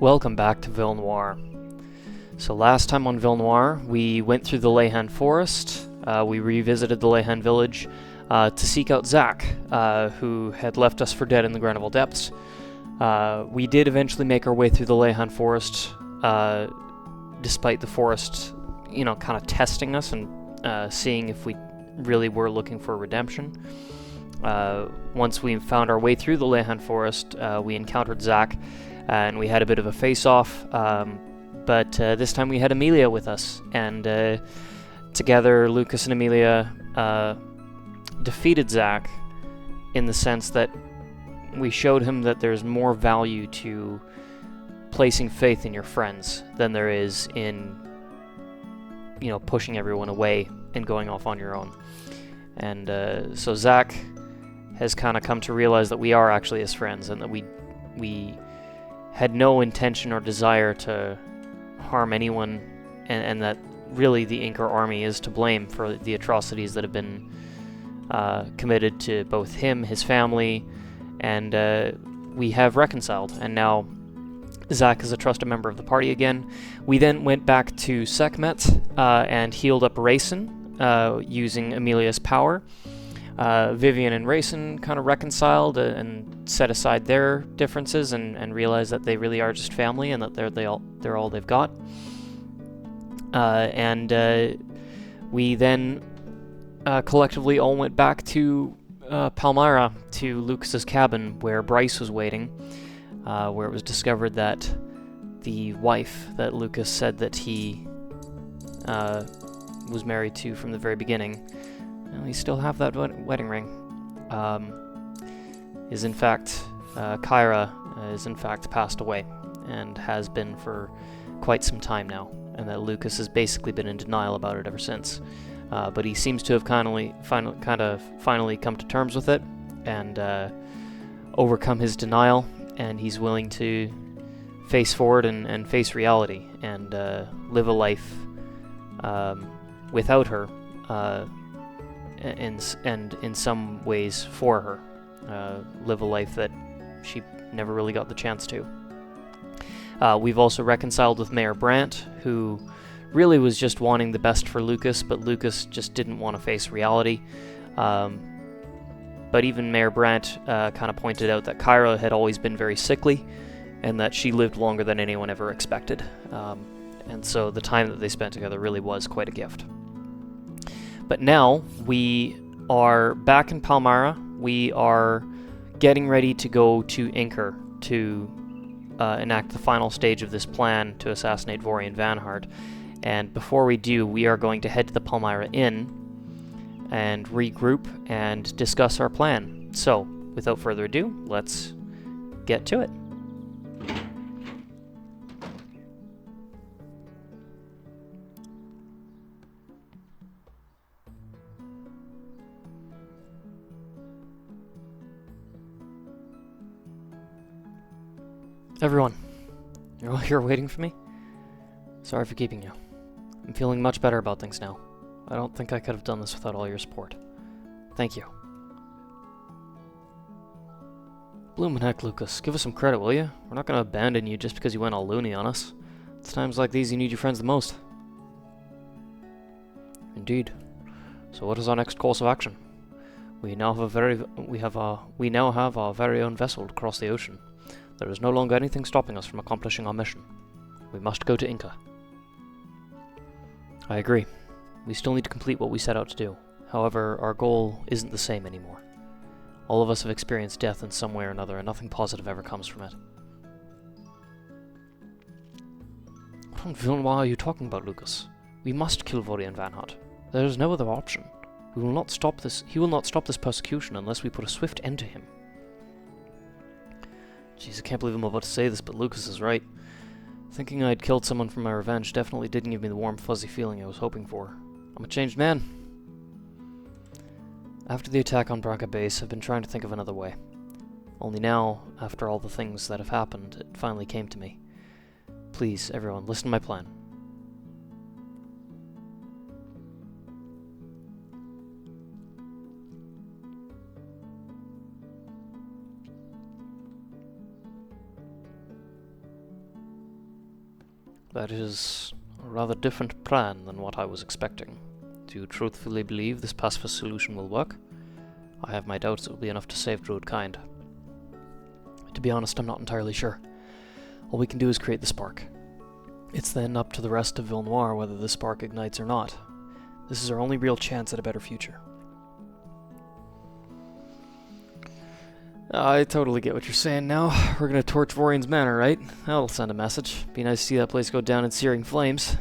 Welcome back to Villnoire. So last time on Villnoire, we went through the Leyhan Forest, we revisited the Leyhan village to seek out Zack, who had left us for dead in the Greneville Depths. We did eventually make our way through the Leyhan Forest, despite the forest, kind of testing us and seeing if we really were looking for redemption. Once we found our way through the Leyhan Forest, we encountered Zack, and we had a bit of a face-off, but this time we had Amelia with us, and together Lucas and Amelia defeated Zack in the sense that we showed him that there's more value to placing faith in your friends than there is in, pushing everyone away and going off on your own. And so Zack has kind of come to realize that we are actually his friends, and that we had no intention or desire to harm anyone, and that really the Inchor army is to blame for the atrocities that have been committed to both him, his family, and we have reconciled, and now Zack is a trusted member of the party again. We then went back to Sekhmet and healed up Rayson using Amelia's power. Vivian and Rayson kind of reconciled and set aside their differences and realized that they really are just family, and that they're all they've got. And we then collectively all went back to Palmyra, to Lucas's cabin, where Bryce was waiting, where it was discovered that the wife that Lucas said that he was married to from the very beginning, we still have that wedding ring, is in fact, Kyra is in fact passed away, and has been for quite some time now, and that Lucas has basically been in denial about it ever since. But he seems to have finally come to terms with it, and overcome his denial, and he's willing to face forward and face reality, and live a life without her, and in some ways for her, live a life that she never really got the chance to. We've also reconciled with Mayor Brandt, who really was just wanting the best for Lucas, but Lucas just didn't want to face reality. But even Mayor Brandt kind of pointed out that Kyra had always been very sickly, and that she lived longer than anyone ever expected. And so the time that they spent together really was quite a gift. But now we are back in Palmyra. We are getting ready to go to Inchor to enact the final stage of this plan to assassinate Vorian Vanhart. And before we do, we are going to head to the Palmyra Inn and regroup and discuss our plan. So, without further ado, let's get to it. Everyone, you're all here waiting for me? Sorry for keeping you. I'm feeling much better about things now. I don't think I could have done this without all your support. Thank you. Bloomin' heck, Lucas, give us some credit, will you? We're not going to abandon you just because you went all loony on us. It's times like these you need your friends the most. Indeed. So what is our next course of action? We now have our very own vessel to cross the ocean. There is no longer anything stopping us from accomplishing our mission. We must go to Inca. I agree. We still need to complete what we set out to do. However, our goal isn't the same anymore. All of us have experienced death in some way or another, and nothing positive ever comes from it. What on Villnoire are you talking about, Lucas? We must kill Vorian Vanhart. There is no other option. He will not stop this persecution unless we put a swift end to him. Jeez, I can't believe I'm about to say this, but Lucas is right. Thinking I'd killed someone for my revenge definitely didn't give me the warm, fuzzy feeling I was hoping for. I'm a changed man. After the attack on Braca Base, I've been trying to think of another way. Only now, after all the things that have happened, it finally came to me. Please, everyone, listen to my plan. That is a rather different plan than what I was expecting. Do you truthfully believe this pacifist solution will work? I have my doubts it will be enough to save Druidkind. To be honest, I'm not entirely sure. All we can do is create the spark. It's then up to the rest of Villnoire whether the spark ignites or not. This is our only real chance at a better future. I totally get what you're saying now. We're gonna torch Vorian's Manor, right? That'll send a message. Be nice to see that place go down in searing flames.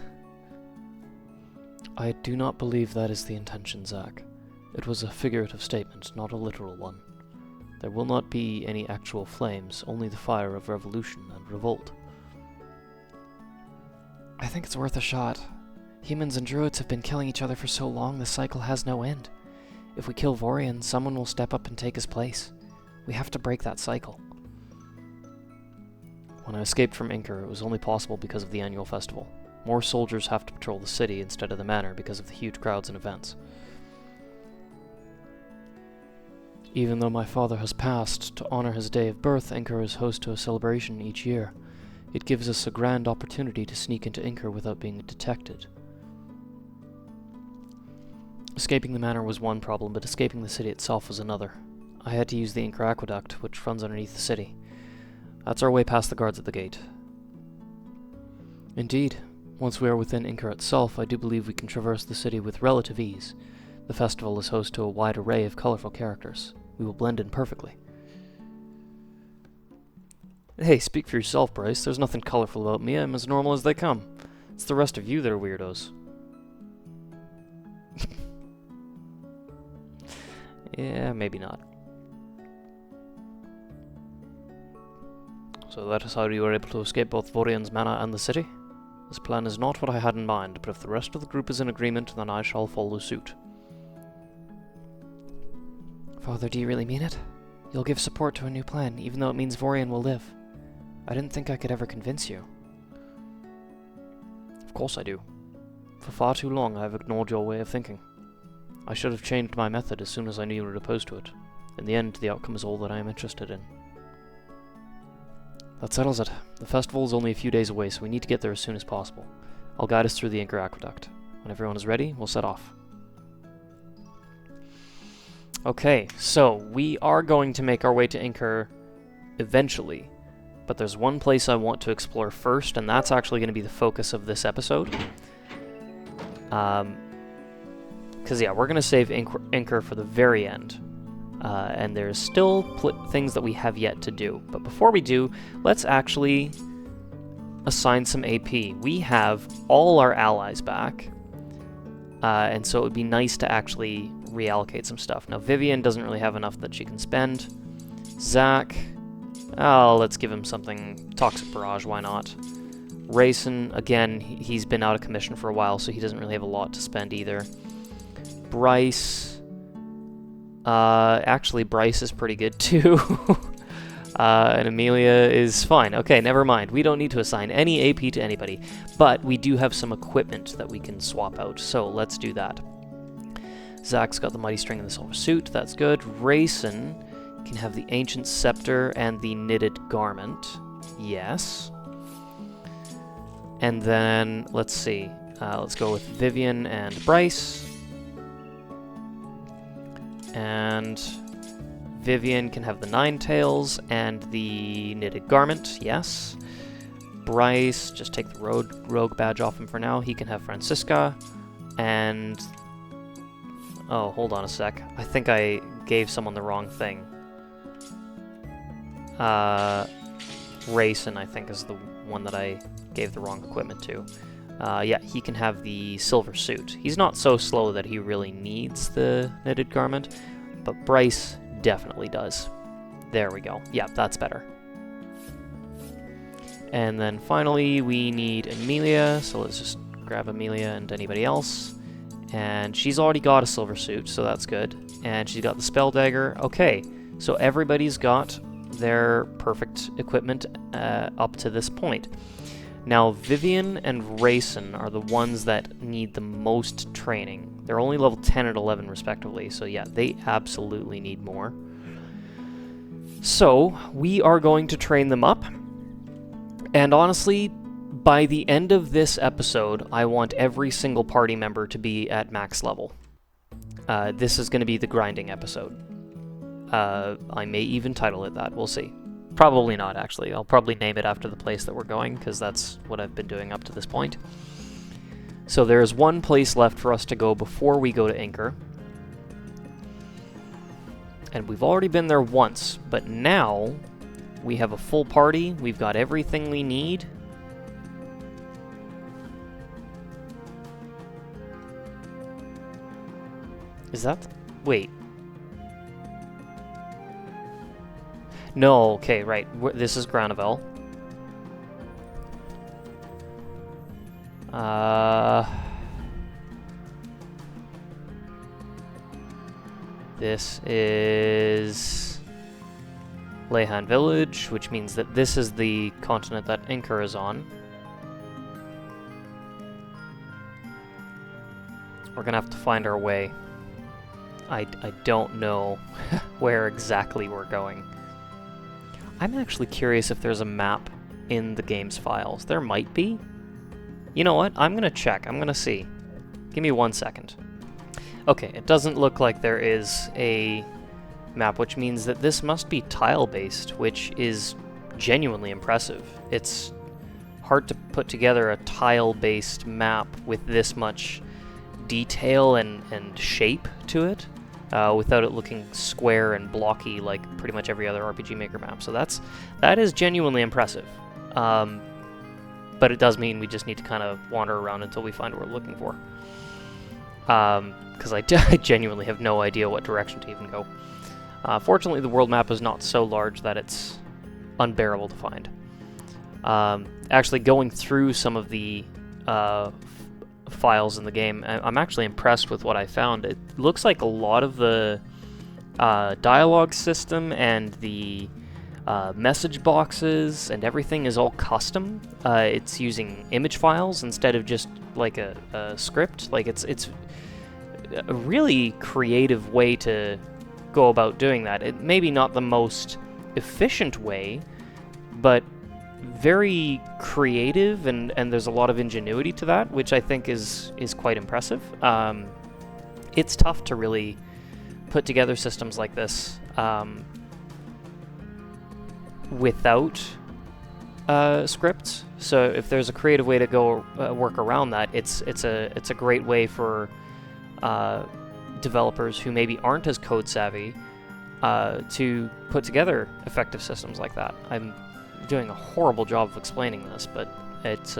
I do not believe that is the intention, Zack. It was a figurative statement, not a literal one. There will not be any actual flames, only the fire of revolution and revolt. I think it's worth a shot. Humans and druids have been killing each other for so long, the cycle has no end. If we kill Vorian, someone will step up and take his place. We have to break that cycle. When I escaped from Inchor, it was only possible because of the annual festival. More soldiers have to patrol the city instead of the manor because of the huge crowds and events. Even though my father has passed, to honor his day of birth, Inchor is host to a celebration each year. It gives us a grand opportunity to sneak into Inchor without being detected. Escaping the manor was one problem, but escaping the city itself was another. I had to use the Inchor Aqueduct, which runs underneath the city. That's our way past the guards at the gate. Indeed, once we are within Inchor itself, I do believe we can traverse the city with relative ease. The festival is host to a wide array of colorful characters. We will blend in perfectly. Hey, speak for yourself, Bryce. There's nothing colorful about me. I'm as normal as they come. It's the rest of you that are weirdos. Yeah, maybe not. So that is how you were able to escape both Vorian's Manor and the city? This plan is not what I had in mind, but if the rest of the group is in agreement, then I shall follow suit. Father, do you really mean it? You'll give support to a new plan, even though it means Vorian will live. I didn't think I could ever convince you. Of course I do. For far too long I have ignored your way of thinking. I should have changed my method as soon as I knew you were opposed to it. In the end, the outcome is all that I am interested in. That settles it. The festival is only a few days away, so we need to get there as soon as possible. I'll guide us through the Inchor Aqueduct. When everyone is ready, we'll set off. Okay, so we are going to make our way to Inchor eventually, but there's one place I want to explore first, and that's actually going to be the focus of this episode. Because, yeah, we're going to save Inchor for the very end. And there's still things that we have yet to do. But before we do, let's actually assign some AP. We have all our allies back, and so it would be nice to actually reallocate some stuff. Now, Vivian doesn't really have enough that she can spend. Zack, let's give him something. Toxic Barrage, why not? Rayson, again, he's been out of commission for a while, so he doesn't really have a lot to spend either. Bryce... actually, Bryce is pretty good too. And Amelia is fine. Okay, never mind. We don't need to assign any AP to anybody. But we do have some equipment that we can swap out, so let's do that. Zack's got the Mighty String and the Silver Suit. That's good. Rayson can have the Ancient Scepter and the Knitted Garment. Yes. And then, let's see. Let's go with Vivian and Bryce. And Vivian can have the Nine Tails and the Knitted Garment, yes. Bryce, just take the rogue badge off him for now. He can have Francisca. And... oh, hold on a sec. I think I gave someone the wrong thing. Rayson, I think, is the one that I gave the wrong equipment to. Yeah, he can have the Silver Suit. He's not so slow that he really needs the Knitted Garment, but Bryce definitely does. There we go. Yeah, that's better. And then finally, we need Amelia, so let's just grab Amelia and anybody else. And she's already got a Silver Suit, so that's good. And she's got the Spell Dagger. Okay, so everybody's got their perfect equipment up to this point. Now, Vivian and Rayson are the ones that need the most training. They're only level 10 and 11 respectively, so yeah, they absolutely need more. So, we are going to train them up. And honestly, By the end of this episode, I want every single party member to be at max level. This is going to be the grinding episode. I may even title it that, we'll see. Probably not, actually. I'll probably name it after the place that we're going, because that's what I've been doing up to this point. So there's one place left for us to go before we go to Inchor. And we've already been there once, but now we have a full party, we've got everything we need. Is that... wait. No, okay, right. This is Granavel. This is Leyhan Village, which means that this is the continent that Inchor is on. We're gonna have to find our way. I don't know where exactly we're going. I'm actually curious if there's a map in the game's files. There might be. You know what? I'm gonna check. I'm gonna see. Give me 1 second. Okay, it doesn't look like there is a map, which means that this must be tile-based, which is genuinely impressive. It's hard to put together a tile-based map with this much detail and shape to it without it looking square and blocky like pretty much every other RPG Maker map. So that is genuinely impressive. But it does mean we just need to kind of wander around until we find what we're looking for. Because I genuinely have no idea what direction to even go. Fortunately, the world map is not so large that it's unbearable to find. Actually, going through some of the files in the game, I'm actually impressed with what I found. It looks like a lot of the dialogue system and the message boxes and everything is all custom. It's using image files instead of just like a script. Like it's a really creative way to go about doing that. It maybe not the most efficient way, but very creative, and there's a lot of ingenuity to that, which I think is quite impressive. It's tough to really put together systems like this without scripts. So if there's a creative way to go work around that, it's a great way for developers who maybe aren't as code savvy to put together effective systems like that. I'm doing a horrible job of explaining this, but it's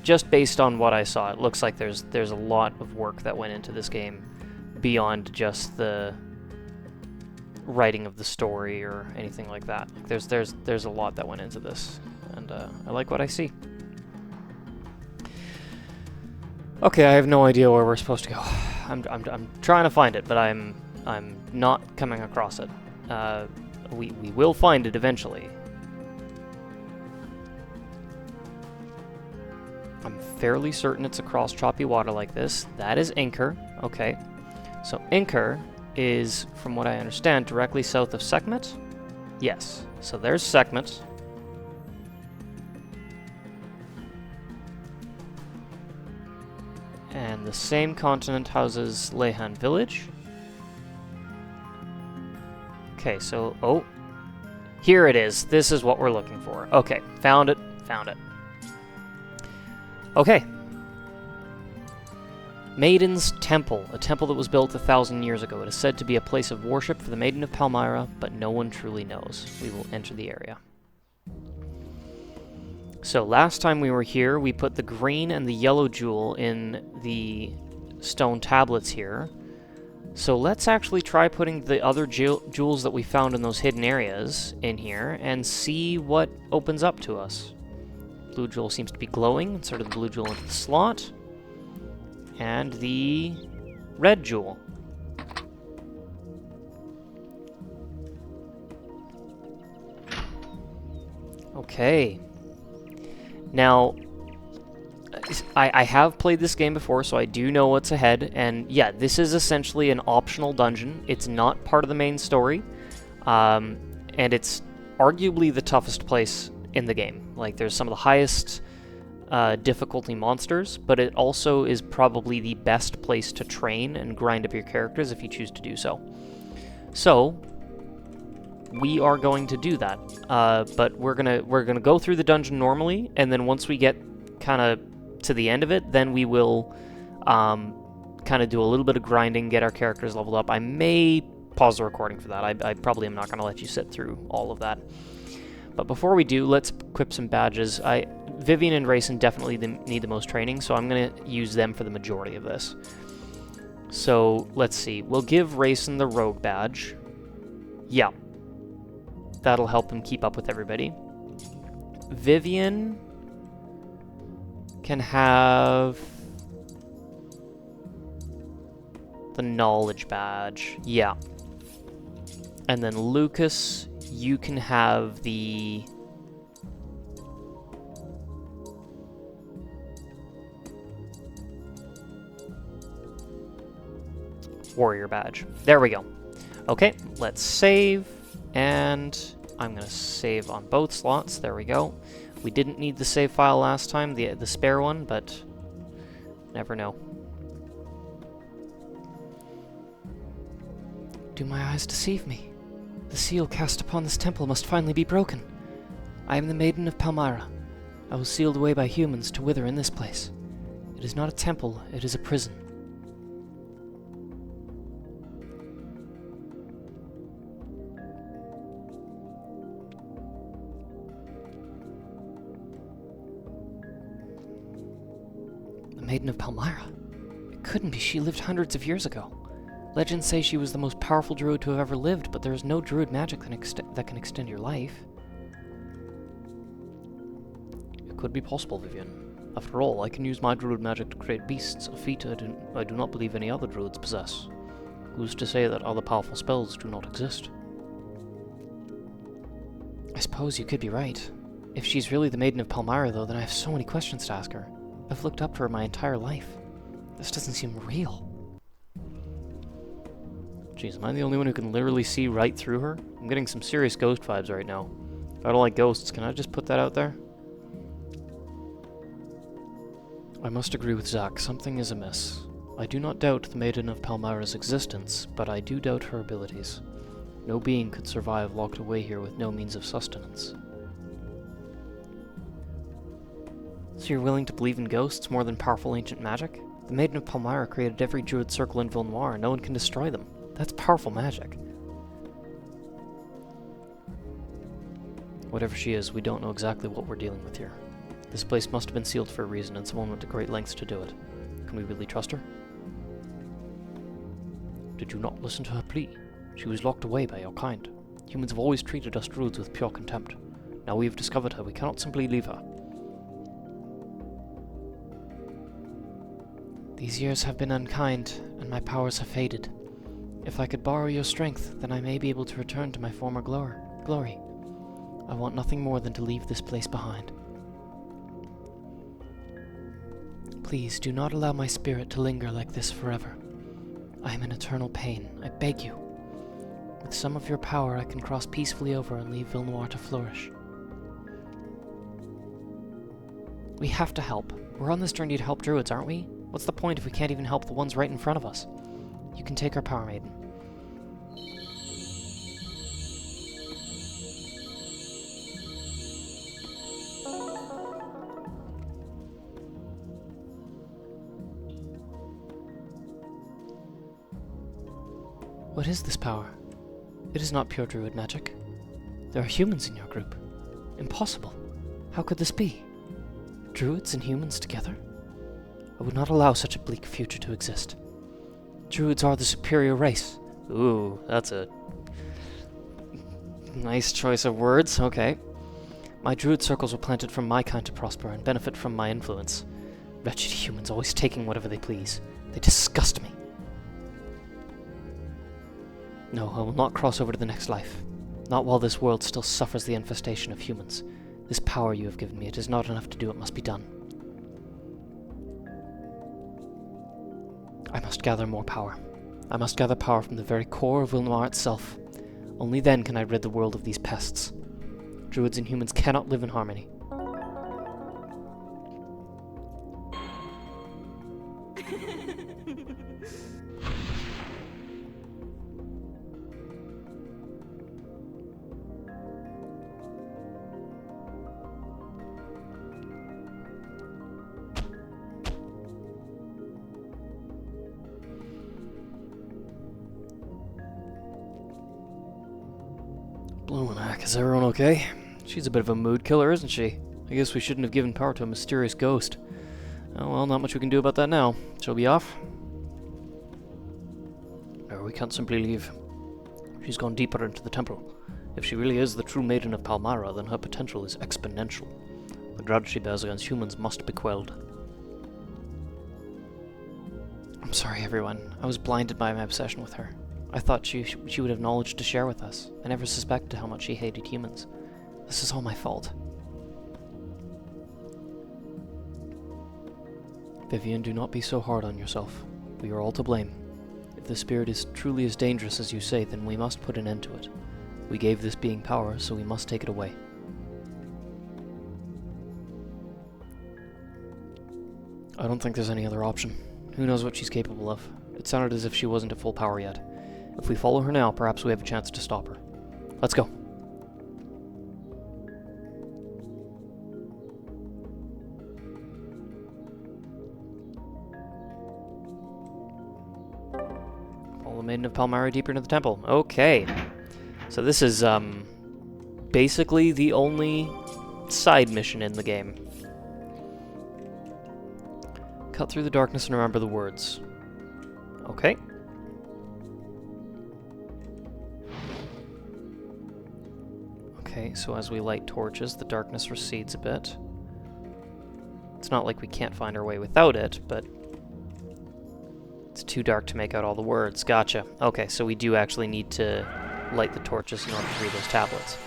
just based on what I saw, it looks like there's a lot of work that went into this game beyond just the writing of the story or anything like that. Like there's a lot that went into this, and I like what I see. Okay, I have no idea where we're supposed to go. I'm trying to find it, but I'm not coming across it. We will find it eventually. I'm fairly certain it's across choppy water like this. That is Inchor. Okay. So Inchor is, from what I understand, directly south of Sekhmet? Yes. So there's Sekhmet. And the same continent houses Leyhan Village. Okay, so... oh. Here it is. This is what we're looking for. Okay, found it. Found it. Okay. Maiden's Temple, a temple that was built 1,000 years ago. It is said to be a place of worship for the Maiden of Palmyra, but no one truly knows. We will enter the area. So last time we were here, we put the green and the yellow jewel in the stone tablets here. So let's actually try putting the other jewels that we found in those hidden areas in here and see what opens up to us. Blue jewel seems to be glowing. Insert the blue jewel into the slot. And the red jewel. Okay. Now, I have played this game before, so I do know what's ahead. And yeah, this is essentially an optional dungeon. It's not part of the main story. And it's arguably the toughest place in the game. Like, there's some of the highest difficulty monsters, but it also is probably the best place to train and grind up your characters if you choose to do so. So, we are going to do that, but we're gonna go through the dungeon normally, and then once we get kind of to the end of it, then we will kind of do a little bit of grinding, get our characters leveled up. I may pause the recording for that. I probably am not going to let you sit through all of that. But before we do, let's equip some badges. Vivian and Rayson definitely need the most training, so I'm going to use them for the majority of this. So, let's see. We'll give Rayson the Rogue badge. Yeah. That'll help him keep up with everybody. Vivian can have the Knowledge badge. Yeah. And then Lucas, you can have the Warrior badge. There we go. Okay, let's save, and I'm going to save on both slots. There we go. We didn't need the save file last time, the spare one, but never know. Do my eyes deceive me? The seal cast upon this temple must finally be broken. I am the Maiden of Palmyra. I was sealed away by humans to wither in this place. It is not a temple, it is a prison. The Maiden of Palmyra? It couldn't be. She lived hundreds of years ago. Legends say she was the most powerful druid to have ever lived, but there is no druid magic that can extend your life. It could be possible, Vivian. After all, I can use my druid magic to create beasts, a feat I do not believe any other druids possess. Who's to say that other powerful spells do not exist? I suppose you could be right. If she's really the Maiden of Palmyra, though, then I have so many questions to ask her. I've looked up to her my entire life. This doesn't seem real. Jeez, am I the only one who can literally see right through her? I'm getting some serious ghost vibes right now. If I don't like ghosts, can I just put that out there? I must agree with Zack, something is amiss. I do not doubt the Maiden of Palmyra's existence, but I do doubt her abilities. No being could survive locked away here with no means of sustenance. So you're willing to believe in ghosts more than powerful ancient magic? The Maiden of Palmyra created every druid circle in Villnoire, and no one can destroy them. That's powerful magic. Whatever she is, we don't know exactly what we're dealing with here. This place must have been sealed for a reason, and someone went to great lengths to do it. Can we really trust her? Did you not listen to her plea? She was locked away by your kind. Humans have always treated us druids with pure contempt. Now we have discovered her, we cannot simply leave her. These years have been unkind, and my powers have faded. If I could borrow your strength, then I may be able to return to my former glory. I want nothing more than to leave this place behind. Please, do not allow my spirit to linger like this forever. I am in eternal pain, I beg you. With some of your power, I can cross peacefully over and leave Villnoire to flourish. We have to help. We're on this journey to help druids, aren't we? What's the point if we can't even help the ones right in front of us? You can take our power, Maiden. What is this power? It is not pure druid magic. There are humans in your group. Impossible. How could this be? Druids and humans together? I would not allow such a bleak future to exist. Druids are the superior race. Ooh, that's a nice choice of words, okay. My druid circles were planted from my kind to prosper and benefit from my influence. Wretched humans always taking whatever they please. They disgust me. No, I will not cross over to the next life. Not while this world still suffers the infestation of humans. This power you have given me, it is not enough to do what must be done. I must gather more power. I must gather power from the very core of Villnoire itself. Only then can I rid the world of these pests. Druids and humans cannot live in harmony. Blumenac, is everyone okay? She's a bit of a mood killer, isn't she? I guess we shouldn't have given power to a mysterious ghost. Oh well, not much we can do about that now. She'll be off? No, we can't simply leave. She's gone deeper into the temple. If she really is the true Maiden of Palmyra, then her potential is exponential. The grudge she bears against humans must be quelled. I'm sorry, everyone. I was blinded by my obsession with her. I thought she would have knowledge to share with us. I never suspected how much she hated humans. This is all my fault. Vivian, do not be so hard on yourself. We are all to blame. If the spirit is truly as dangerous as you say, then we must put an end to it. We gave this being power, so we must take it away. I don't think there's any other option. Who knows what she's capable of? It sounded as if she wasn't at full power yet. If we follow her now, perhaps we have a chance to stop her. Let's go. Follow the Maiden of Palmyra deeper into the temple. Okay. So this is, basically the only side mission in the game. Cut through the darkness and remember the words. Okay. Okay, so as we light torches, the darkness recedes a bit. It's not like we can't find our way without it, but it's too dark to make out all the words. Gotcha. Okay, so we do actually need to light the torches in order to read those tablets.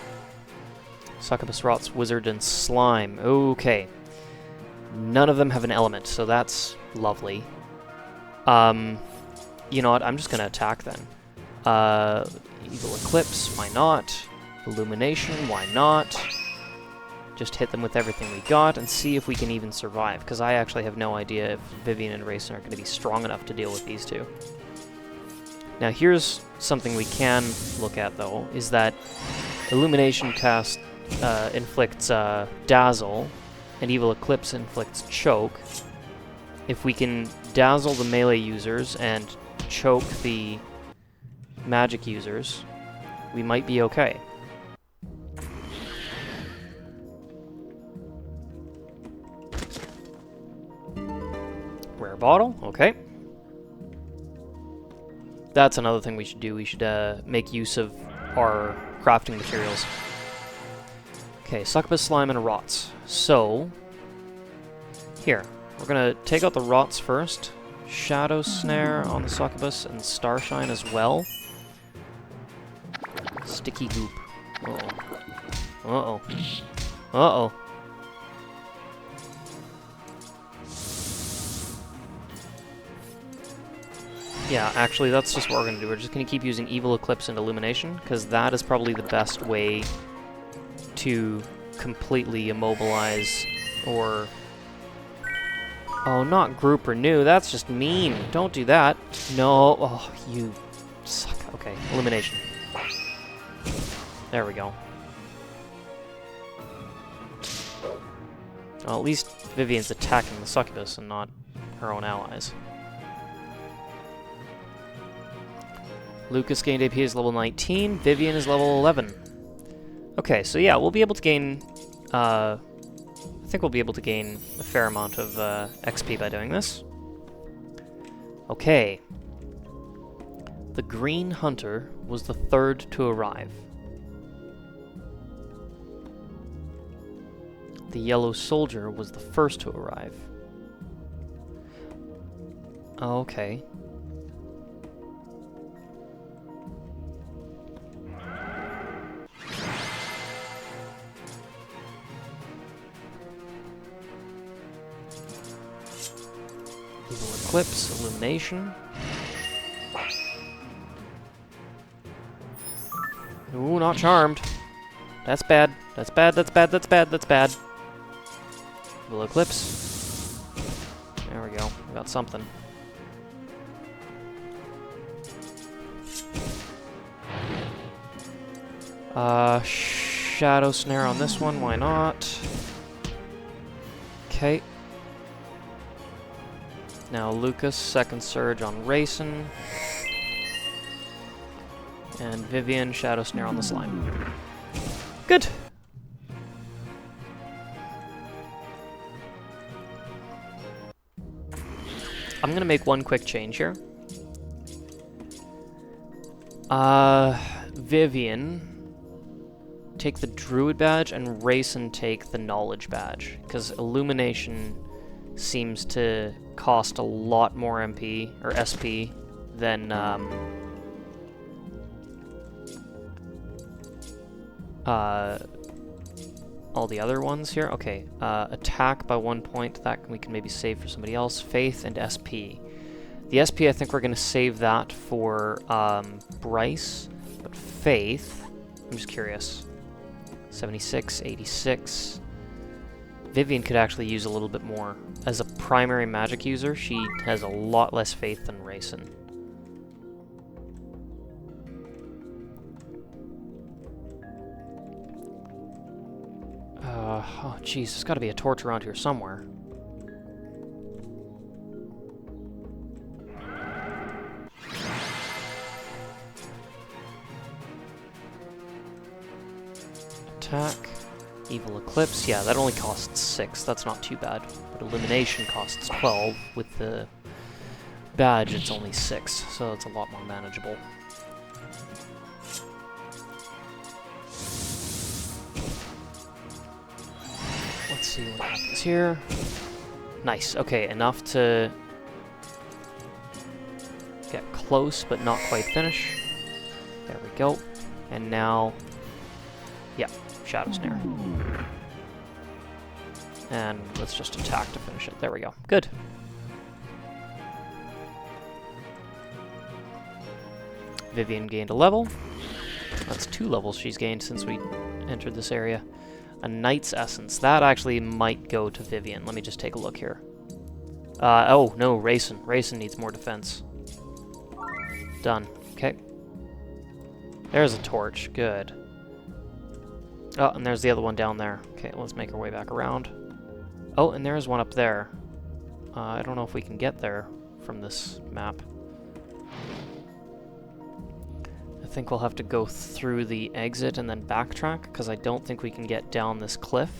Succubus, Rots, Wizard, and Slime. Okay. None of them have an element, so that's lovely. You know what? I'm just gonna attack then. Evil Eclipse, why not? Illumination, why not? Just hit them with everything we got and see if we can even survive, because I actually have no idea if Vivian and Rayson are going to be strong enough to deal with these two. Now here's something we can look at though, is that Illumination cast inflicts Dazzle, and Evil Eclipse inflicts Choke. If we can dazzle the melee users and choke the magic users, we might be okay. Rare bottle, okay. That's another thing we should do. We should make use of our crafting materials. Okay, Succubus, Slime, and Rots. So, here. We're gonna take out the Rots first. Shadow Snare on the Succubus, and Starshine as well. Sticky Goop. Uh-oh. Uh-oh. Uh-oh. Yeah, actually, that's just what we're going to do. We're just going to keep using Evil Eclipse and Illumination, because that is probably the best way to completely immobilize or... Oh, not Group Renew. That's just mean. Don't do that. No. Oh, you suck. Okay, Illumination. There we go. Well, at least Vivian's attacking the Succubus and not her own allies. Lucas gained AP is level 19, Vivian is level 11. Okay, so yeah, we'll be able to gain, I think we'll be able to gain a fair amount of XP by doing this. Okay. The Green Hunter was the third to arrive. The Yellow Soldier was the first to arrive. Okay. Evil Eclipse, Illumination. Ooh, not Charmed. That's bad. That's bad, that's bad, that's bad, that's bad. Will Eclipse. There we go. We got something. Shadow Snare on this one, why not? Okay. Now Lucas, Second Surge on Rayson. And Vivian, Shadow Snare on the slime. Good! I'm gonna make one quick change here. Vivian, take the Druid badge, and Rayson take the Knowledge badge, because Illumination seems to cost a lot more MP, or SP, than, all the other ones here. Okay, attack by 1 point, that we can maybe save for somebody else. Faith and SP. The SP, I think we're going to save that for Bryce, but Faith, I'm just curious. 76, 86. Vivian could actually use a little bit more. As a primary magic user, she has a lot less faith than Rayson. Oh jeez, there's gotta be a torch around here somewhere. Attack. Evil Eclipse. Yeah, that only costs 6. That's not too bad. But Illumination costs 12. With the badge, it's only 6. So it's a lot more manageable. Let's see what happens here. Nice. Okay, enough to get close, but not quite finish. There we go. And now, yeah, Shadow Snare. And let's just attack to finish it. There we go. Good. Vivian gained a level. That's 2 levels she's gained since we entered this area. A Knight's Essence. That actually might go to Vivian. Let me just take a look here. Oh, no, Rayson. Rayson needs more defense. Done. Okay. There's a torch. Good. Oh, and there's the other one down there. Okay, let's make our way back around. Oh, and there's one up there. I don't know if we can get there from this map. I think we'll have to go through the exit and then backtrack, because I don't think we can get down this cliff.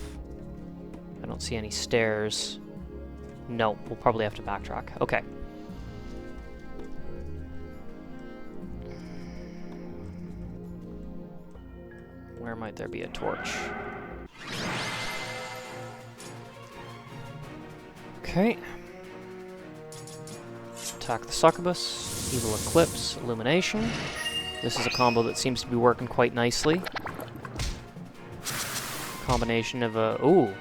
I don't see any stairs. No, we'll probably have to backtrack. Okay. Where might there be a torch? Okay. Attack the succubus. Evil Eclipse. Illumination. This is a combo that seems to be working quite nicely. Combination of a... Ooh.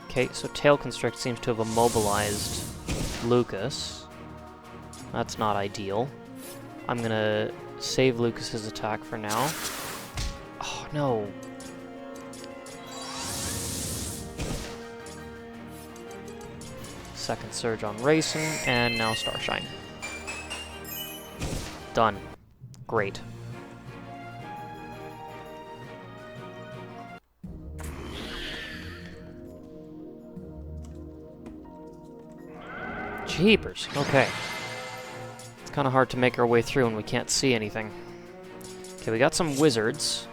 Okay, so Tail Constrict seems to have immobilized Lucas. That's not ideal. I'm gonna save Lucas's attack for now. Oh, no. Second Surge on Rayson, and now Starshine. Done. Great. Jeepers. Okay. It's kind of hard to make our way through when we can't see anything. Okay, we got some wizards.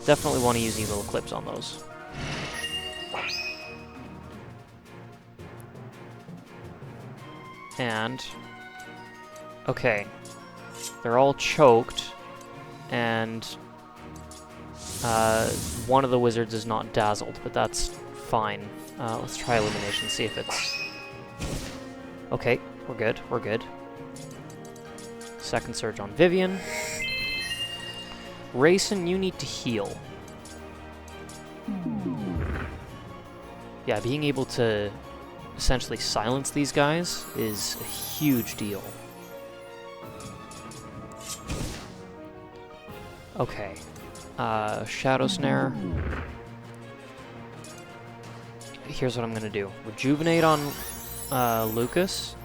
Definitely want to use Evil Eclipse on those. And... okay. They're all choked, and one of the wizards is not dazzled, but that's fine. Let's try Illumination, see if it's... okay, we're good, we're good. Second Surge on Vivian. Rayson, you need to heal. Yeah, being able to essentially silence these guys is a huge deal. Okay. Shadow Snare. Here's what I'm gonna do. Rejuvenate on Lucas.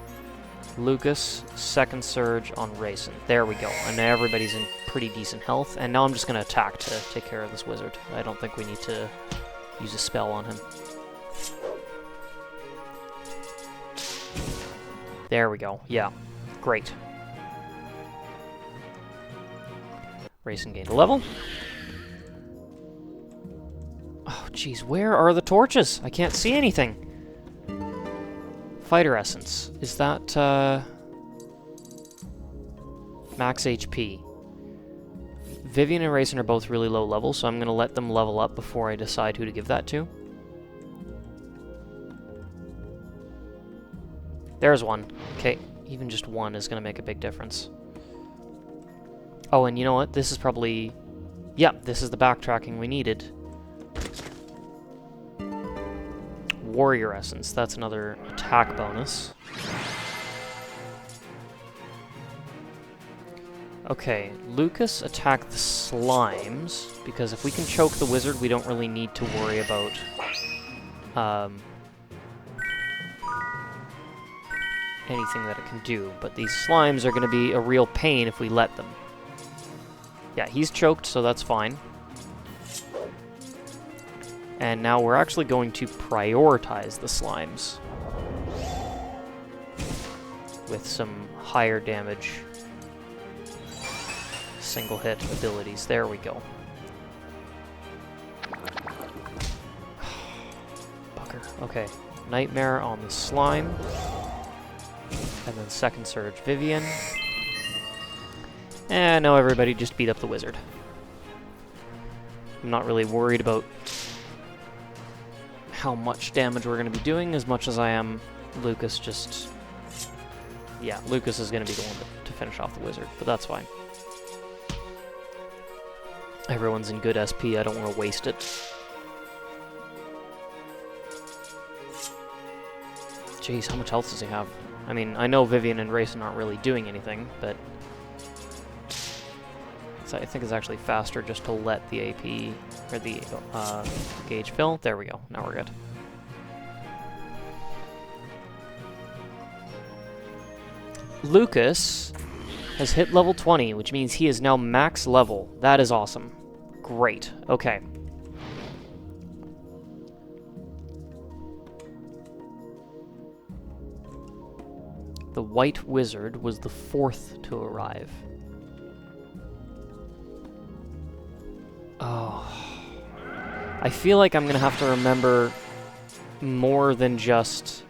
Lucas, Second Surge on Raisin. There we go. And now everybody's in pretty decent health. And now I'm just gonna attack to take care of this wizard. I don't think we need to use a spell on him. There we go. Yeah. Great. Raisin gained a level. Oh, jeez. Where are the torches? I can't see anything. Fighter Essence. Is that, max HP? Vivian and Raisin are both really low level, so I'm going to let them level up before I decide who to give that to. There's one. Okay, even just one is going to make a big difference. Oh, and you know what? This is probably... Yep, this is the backtracking we needed. Warrior Essence. That's another attack bonus. Okay, Lucas attack the slimes, because if we can choke the wizard, we don't really need to worry about... anything that it can do, but these slimes are going to be a real pain if we let them. Yeah, he's choked, so that's fine. And now we're actually going to prioritize the slimes with some higher damage single hit abilities. There we go. Bugger. Okay. Nightmare on the slime. And then Second Surge Vivian. And now everybody just beat up the wizard. I'm not really worried about how much damage we're going to be doing as much as I am Lucas just... Yeah, Lucas is going to be the one to finish off the wizard, but that's fine. Everyone's in good SP, I don't want to waste it. Jeez, how much health does he have? I mean, I know Vivian and Raisin aren't really doing anything, but... I think it's actually faster just to let the AP, or the gauge fill. There we go, now we're good. Lucas has hit level 20, which means he is now max level. That is awesome. Great, okay. The White Wizard was the 4th to arrive. Oh. I feel like I'm gonna have to remember more than just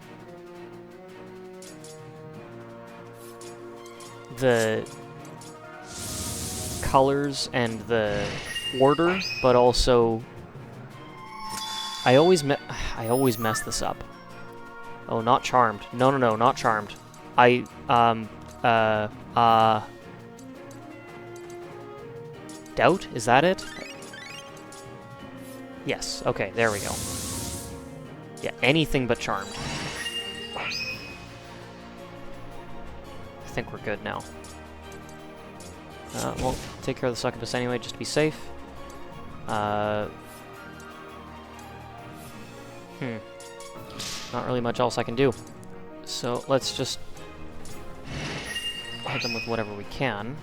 the colors and the order, but also I always mess this up. Oh, not Charmed. No, not Charmed. Doubt? Is that it? Yes, okay, there we go. Yeah, anything but Charmed. I think we're good now. We'll take care of the succubus anyway, just to be safe. Not really much else I can do. So let's just hit them with whatever we can.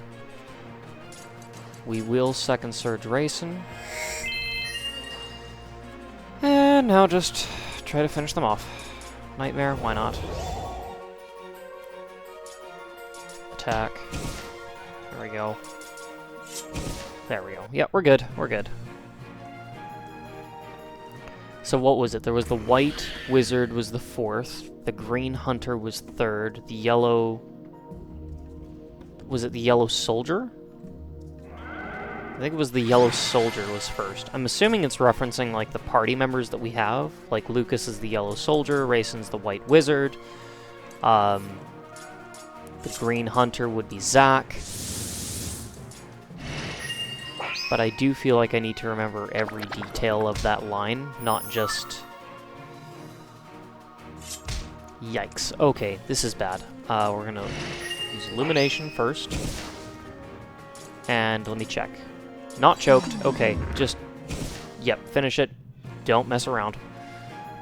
We will Second Surge Raisin. And now just try to finish them off. Nightmare, why not? Attack. There we go. There we go. Yep, we're good. We're good. So what was it? There was the White Wizard was the 4th. The Green Hunter was 3rd. The Yellow... Was it the Yellow Soldier? I think it was the Yellow Soldier was 1st. I'm assuming it's referencing, like, the party members that we have. Like, Lucas is the Yellow Soldier, Raisin's the White Wizard. The Green Hunter would be Zach. But I do feel like I need to remember every detail of that line, not just... Yikes. Okay, this is bad. We're gonna use Illumination first. And let me check. Not choked. Okay, just... Yep, finish it. Don't mess around.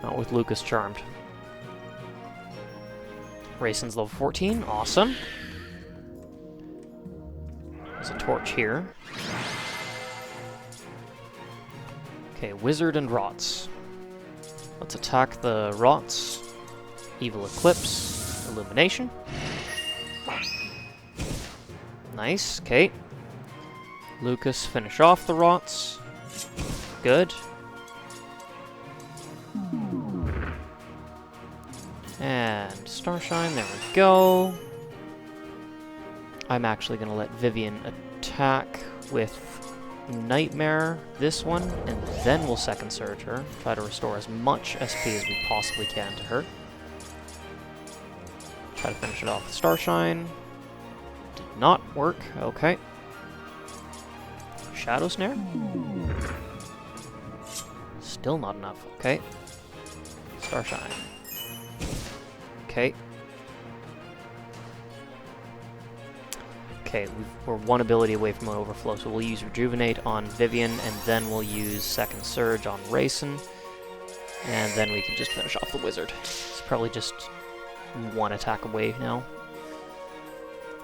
Not with Lucas Charmed. Rayson's level 14. Awesome. There's a torch here. Okay, Wizard and Rots. Let's attack the Rots. Evil Eclipse. Illumination. Nice, okay. Lucas, finish off the Rots. Good. And Starshine, there we go. I'm actually going to let Vivian attack with Nightmare, this one, and then we'll Second Surge her. Try to restore as much SP as we possibly can to her. Try to finish it off with Starshine. Did not work, okay. Shadow Snare? Still not enough, okay. Starshine. Okay. Okay, we're one ability away from an overflow, so we'll use Rejuvenate on Vivian, and then we'll use Second Surge on Rayson, and then we can just finish off the Wizard. It's probably just one attack away now,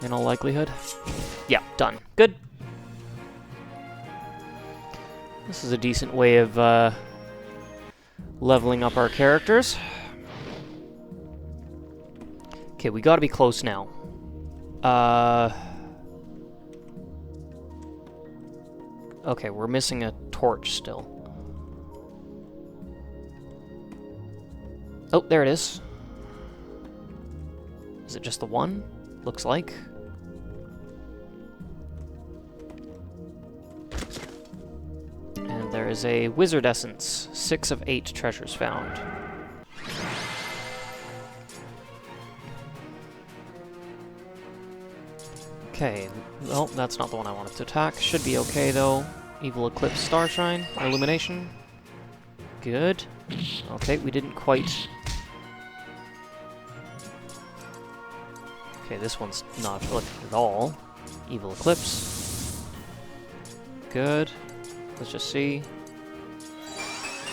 in all likelihood. Yeah, done. Good. This is a decent way of leveling up our characters. Okay, we gotta be close now. Okay, we're missing a torch still. Oh, there it is. Is it just the one? Looks like. And there is a Wizard Essence. 6 of 8 treasures found. Okay, well, that's not the one I wanted to attack. Should be okay, though. Evil Eclipse, Starshine, Illumination. Good. Okay, we didn't quite... Okay, this one's not afflicted at all. Evil Eclipse. Good. Let's just see.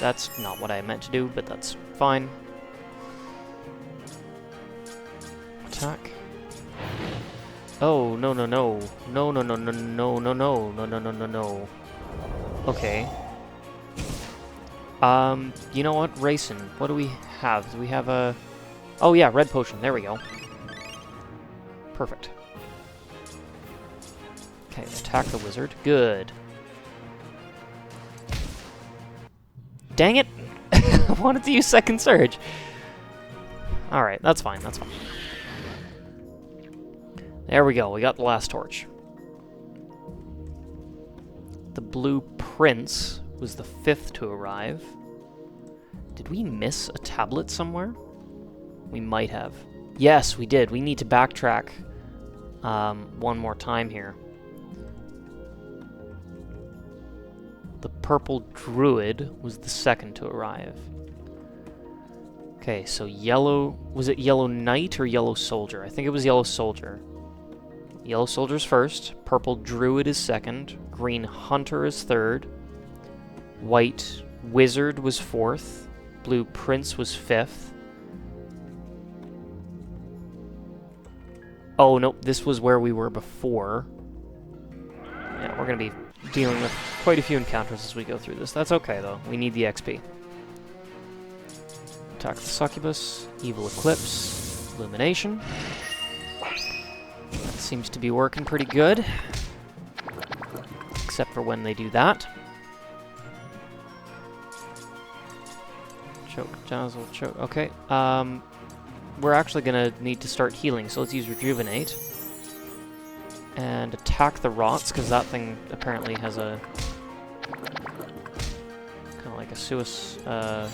That's not what I meant to do, but that's fine. Attack. Oh, no, no, no. No, no, no, no, no, no, no, no, no, no, no, no. Okay. You know what? Rayson, what do we have? Do we have a... Oh, yeah, red potion. There we go. Perfect. Okay, attack the wizard. Good. Dang it! I wanted to use Second Surge. Alright, that's fine, that's fine. There we go, we got the last torch. The Blue Prince was the 5th to arrive. Did we miss a tablet somewhere? We might have. Yes, we did. We need to backtrack one more time here. The Purple Druid was the 2nd to arrive. Okay, so yellow... Was it Yellow Knight or Yellow Soldier? I think it was Yellow Soldier. Yellow Soldier's 1st, Purple Druid is 2nd, Green Hunter is 3rd, White Wizard was 4th, Blue Prince was 5th. Oh, no, this was where we were before. Yeah, we're going to be dealing with quite a few encounters as we go through this. That's okay, though. We need the XP. Attack the Succubus, Evil Eclipse, Illumination. That seems to be working pretty good. Except for when they do that. Choke, Dazzle, choke. Okay. We're actually going to need to start healing, so let's use Rejuvenate. And attack the Rots, because that thing apparently has a... kind of like a suicide...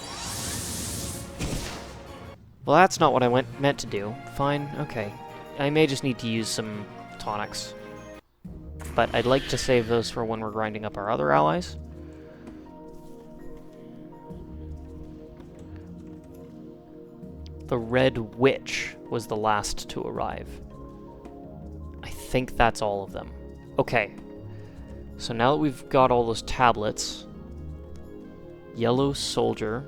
Well, that's not what I meant to do. Fine, okay. I may just need to use some tonics. But I'd like to save those for when we're grinding up our other allies. The Red Witch was the last to arrive. I think that's all of them. Okay. So now that we've got all those tablets, yellow soldier,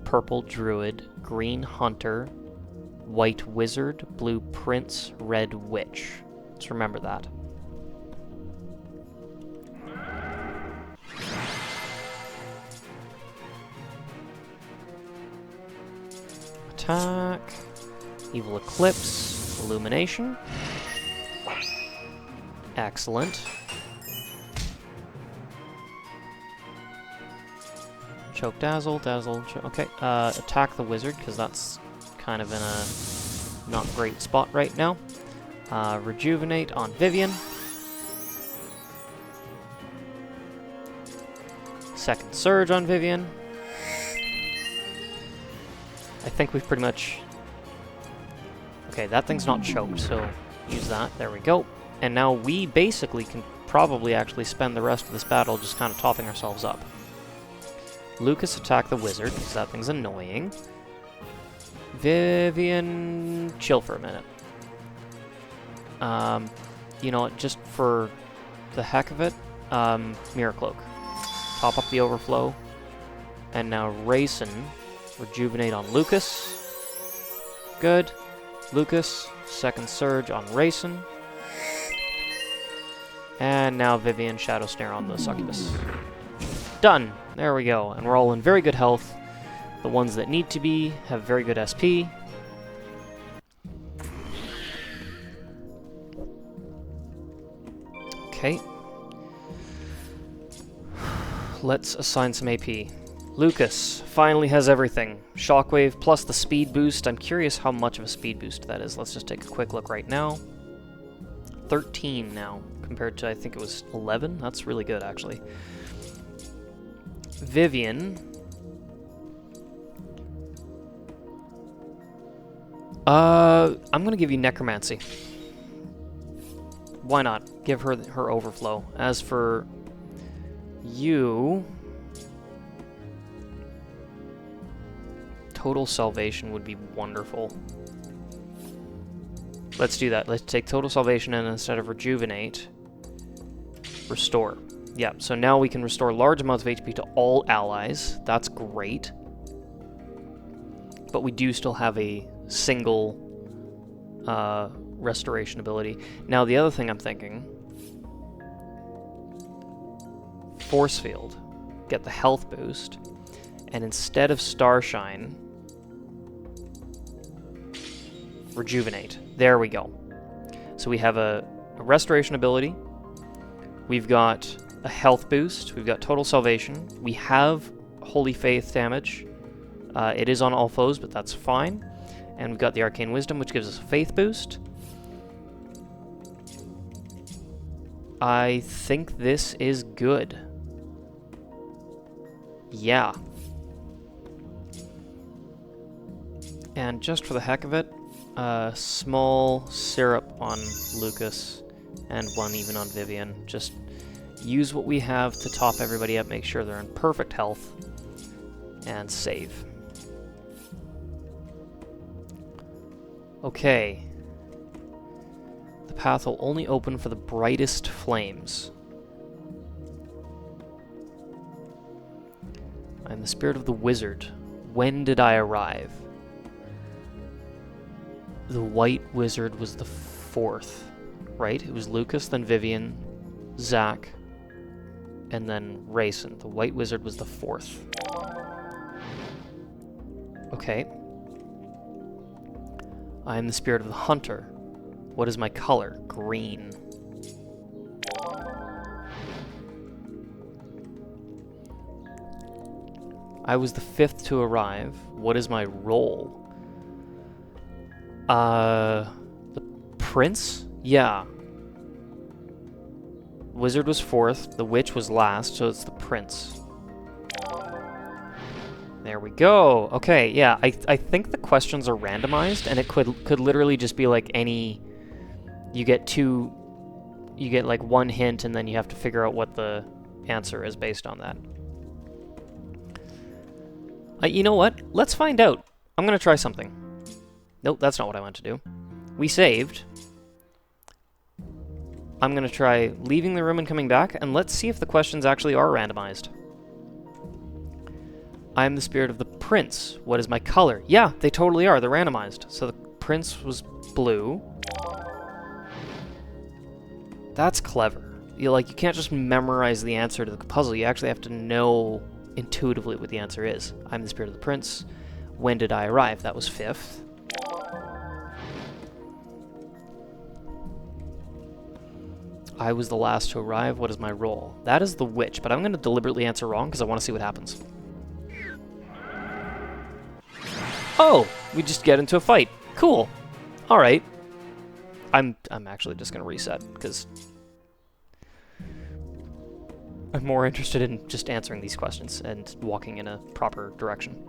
purple druid, green hunter, white wizard, blue prince, red witch. Let's remember that. Attack, evil eclipse, illumination. Excellent. Choke, dazzle, okay, attack the wizard, because that's kind of in a not great spot right now. Rejuvenate on Vivian. Second surge on Vivian. I think we've pretty much... Okay, that thing's not choked, so use that. There we go. And now we basically can probably actually spend the rest of this battle just kind of topping ourselves up. Lucas attack the wizard, because that thing's annoying. Vivian, chill for a minute. You know what, just for the heck of it, Mirror Cloak. Top up the overflow. And now Rayson, rejuvenate on Lucas. Good. Lucas, second surge on Rayson. And now Vivian, Shadow Snare on the Succubus. Done! There we go. And we're all in very good health. The ones that need to be have very good SP. Okay. Let's assign some AP. Lucas finally has everything. Shockwave plus the speed boost. I'm curious how much of a speed boost that is. Let's just take a quick look right now. 13 now, compared to, I think it was 11. That's really good, actually. Vivian. I'm gonna give you Necromancy. Why not? Give her her overflow. As for you... Total Salvation would be wonderful. Let's do that. Let's take Total Salvation and instead of Rejuvenate, Restore. Yeah, so now we can restore large amounts of HP to all allies. That's great. But we do still have a single restoration ability. Now, the other thing I'm thinking... Force Field. Get the health boost. And instead of Starshine... Rejuvenate. There we go. So we have a restoration ability. We've got a health boost. We've got Total Salvation. We have Holy Faith damage. It is on all foes, but that's fine. And we've got the Arcane Wisdom, which gives us a Faith boost. I think this is good. Yeah. And just for the heck of it, small syrup on Lucas and one even on Vivian. Just use what we have to top everybody up, make sure they're in perfect health, and save. Okay. The path will only open for the brightest flames. I'm the spirit of the wizard. When did I arrive? The white wizard was the fourth, right? It was Lucas, then Vivian, Zach, and then Rayson. The white wizard was the fourth. Okay. I am the spirit of the hunter. What is my color? Green. I was the fifth to arrive. What is my role? The prince? Yeah. Wizard was fourth, the witch was last, so it's the prince. There we go. Okay, yeah, I think the questions are randomized, and it could literally just be like any... You get like one hint, and then you have to figure out what the answer is based on that. You know what? Let's find out. I'm gonna try something. Nope, that's not what I want to do. We saved. I'm going to try leaving the room and coming back, and let's see if the questions actually are randomized. I am the spirit of the prince. What is my color? Yeah, they totally are. They're randomized. So the prince was blue. That's clever. You can't just memorize the answer to the puzzle. You actually have to know intuitively what the answer is. I'm the spirit of the prince. When did I arrive? That was 5th. I was the last to arrive. What is my role? That is the witch, but I'm going to deliberately answer wrong because I want to see what happens. Oh, we just get into a fight. Cool. All right. I'm actually just going to reset because I'm more interested in just answering these questions and walking in a proper direction.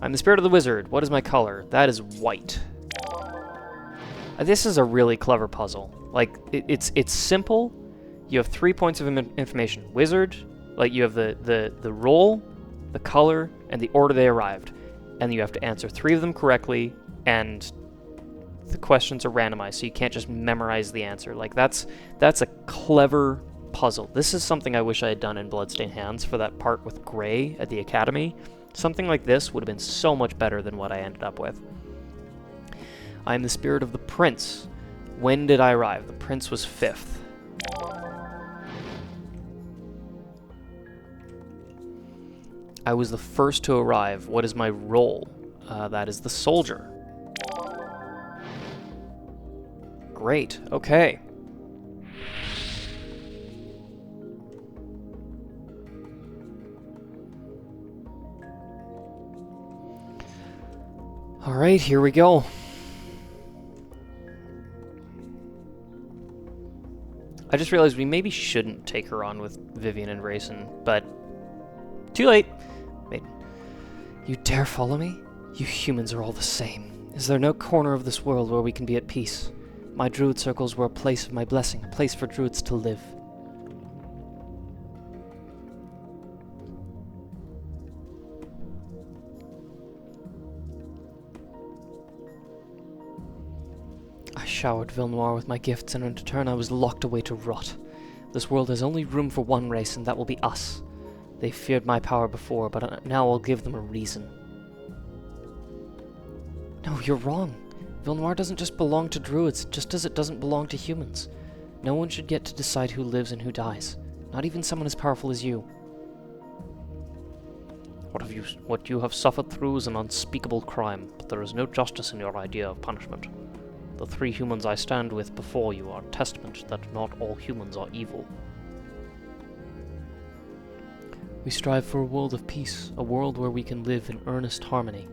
I'm the spirit of the wizard. What is my color? That is white. This is a really clever puzzle. Like, it's simple. You have 3 points of information. Wizard, like you have the role, the color, and the order they arrived. And you have to answer 3 of them correctly, and the questions are randomized, so you can't just memorize the answer. Like, that's a clever puzzle. This is something I wish I had done in Bloodstained Hands for that part with Gray at the Academy. Something like this would have been so much better than what I ended up with. I am the spirit of the prince. When did I arrive? The prince was 5th. I was the first to arrive. What is my role? That is the soldier. Great. Okay. All right, here we go. I just realized we maybe shouldn't take her on with Vivian and Rayson, but too late. Maiden, you dare follow me? You humans are all the same. Is there no corner of this world where we can be at peace? My druid circles were a place of my blessing, a place for druids to live. I showered Villnoire with my gifts, and in return I was locked away to rot. This world has only room for one race, and that will be us. They feared my power before, but now I'll give them a reason. No, you're wrong. Villnoire doesn't just belong to druids, just as it doesn't belong to humans. No one should get to decide who lives and who dies. Not even someone as powerful as you. What you have suffered through is an unspeakable crime, but there is no justice in your idea of punishment. The 3 humans I stand with before you are a testament that not all humans are evil. We strive for a world of peace, a world where we can live in earnest harmony.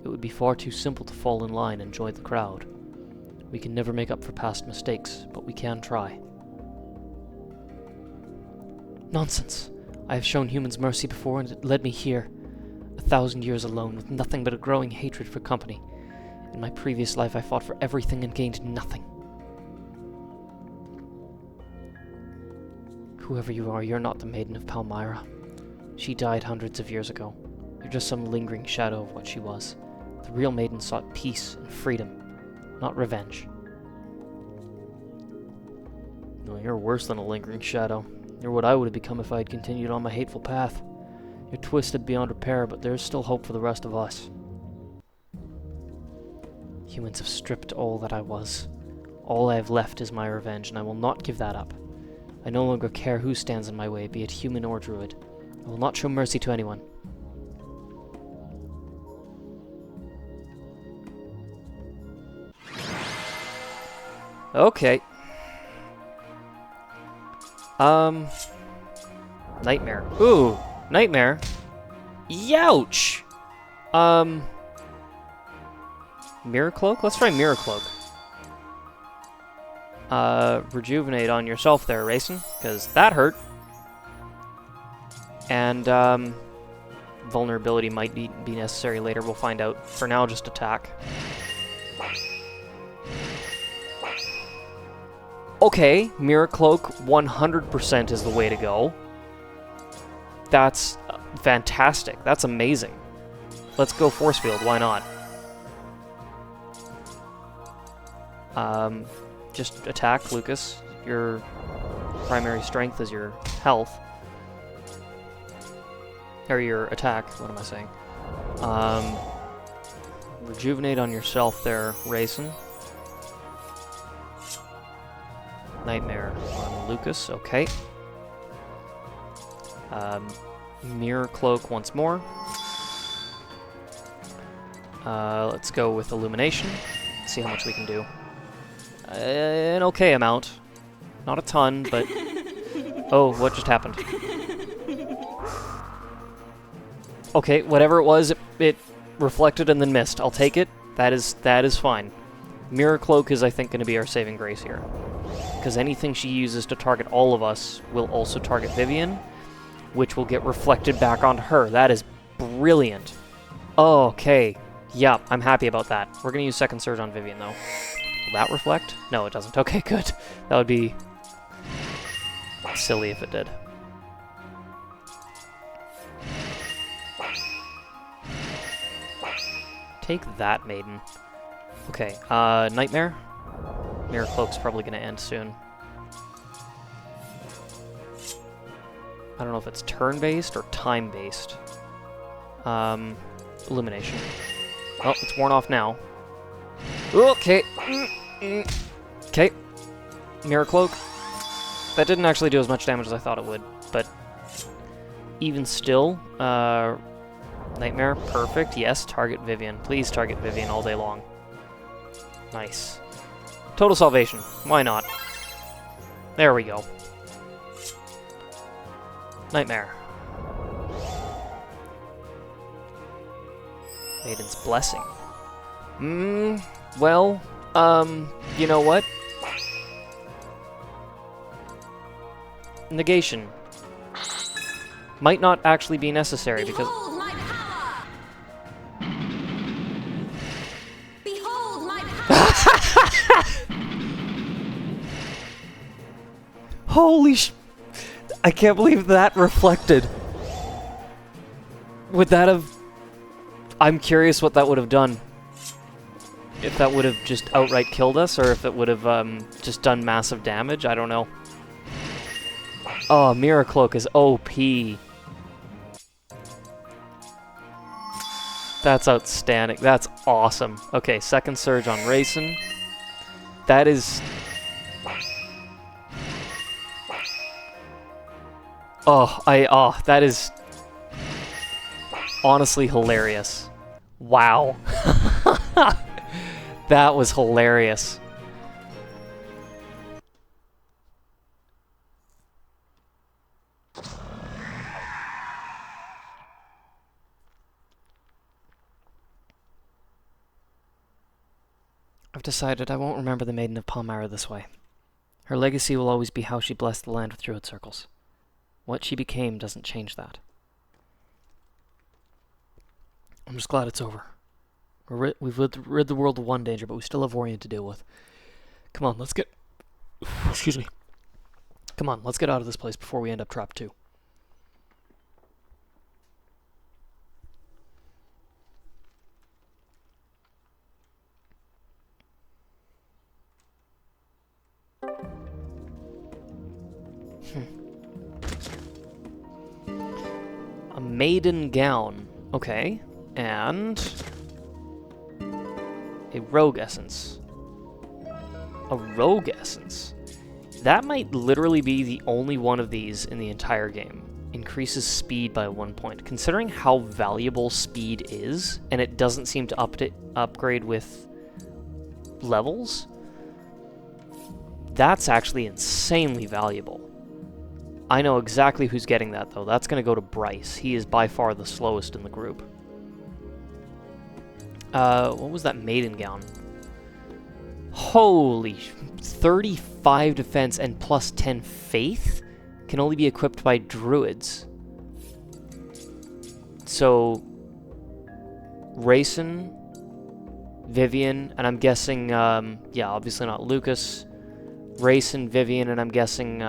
It would be far too simple to fall in line and join the crowd. We can never make up for past mistakes, but we can try. Nonsense! I have shown humans mercy before, and it led me here. 1,000 years alone, with nothing but a growing hatred for company. In my previous life, I fought for everything and gained nothing. Whoever you are, you're not the Maiden of Palmyra. She died hundreds of years ago. You're just some lingering shadow of what she was. The real Maiden sought peace and freedom, not revenge. No, you're worse than a lingering shadow. You're what I would have become if I had continued on my hateful path. You're twisted beyond repair, but there's still hope for the rest of us. Humans have stripped all that I was. All I have left is my revenge, and I will not give that up. I no longer care who stands in my way, be it human or druid. I will not show mercy to anyone. Okay. Nightmare. Ooh, nightmare. Youch! Mirror Cloak? Let's try Mirror Cloak. Rejuvenate on yourself there, Rayson, because that hurt. And, vulnerability might be necessary later, we'll find out. For now, just attack. Okay, Mirror Cloak 100% is the way to go. That's fantastic. That's amazing. Let's go Force Field, why not? just attack, Lucas. Your primary strength is your health. Or your attack, what am I saying? Rejuvenate on yourself there, Rayson. Nightmare on Lucas, okay. Mirror Cloak once more. Let's go with Illumination. See how much we can do. An okay amount. Not a ton, but... Oh, what just happened? Okay, whatever it was, it reflected and then missed. I'll take it. That is fine. Mirror Cloak is, I think, going to be our saving grace here. Because anything she uses to target all of us will also target Vivian, which will get reflected back onto her. That is brilliant. Okay. Yeah, I'm happy about that. We're going to use Second Surge on Vivian, though. Will that reflect? No, it doesn't. Okay, good. That would be silly if it did. Take that, Maiden. Okay, Nightmare? Mirror Cloak's probably going to end soon. I don't know if it's turn-based or time-based. Illumination. Oh, it's worn off now. Okay. Okay. Mirror Cloak. That didn't actually do as much damage as I thought it would, but even still, Nightmare, perfect. Yes, target Vivian. Please target Vivian all day long. Nice. Total Salvation. Why not? There we go. Nightmare. Maiden's Blessing. Well, you know what? Negation. Might not actually be necessary because... Behold my power! Behold my power! Holy sh... I can't believe that reflected. Would that have... I'm curious what that would have done. If that would have just outright killed us, or if it would have just done massive damage, I don't know. Oh, Mirror Cloak is OP. That's outstanding. That's awesome. Okay, Second Surge on Rayson. That is... Oh, that is honestly hilarious. Wow. That was hilarious. I've decided I won't remember the Maiden of Palmyra this way. Her legacy will always be how she blessed the land with druid circles. What she became doesn't change that. I'm just glad it's over. We've rid the world of one danger, but we still have Orion to deal with. Come on, let's get... Excuse me. Come on, let's get out of this place before we end up trapped too. A maiden gown. Okay. And... a rogue essence. A rogue essence. That might literally be the only one of these in the entire game. Increases speed by 1 point. Considering how valuable speed is, and it doesn't seem to upgrade with levels, that's actually insanely valuable. I know exactly who's getting that, though. That's going to go to Bryce. He is by far the slowest in the group. What was that maiden gown? Holy... 35 defense and plus 10 faith? Can only be equipped by druids. So... Rayson, Vivian, and I'm guessing, yeah, obviously not Lucas. Rayson, Vivian, and I'm guessing,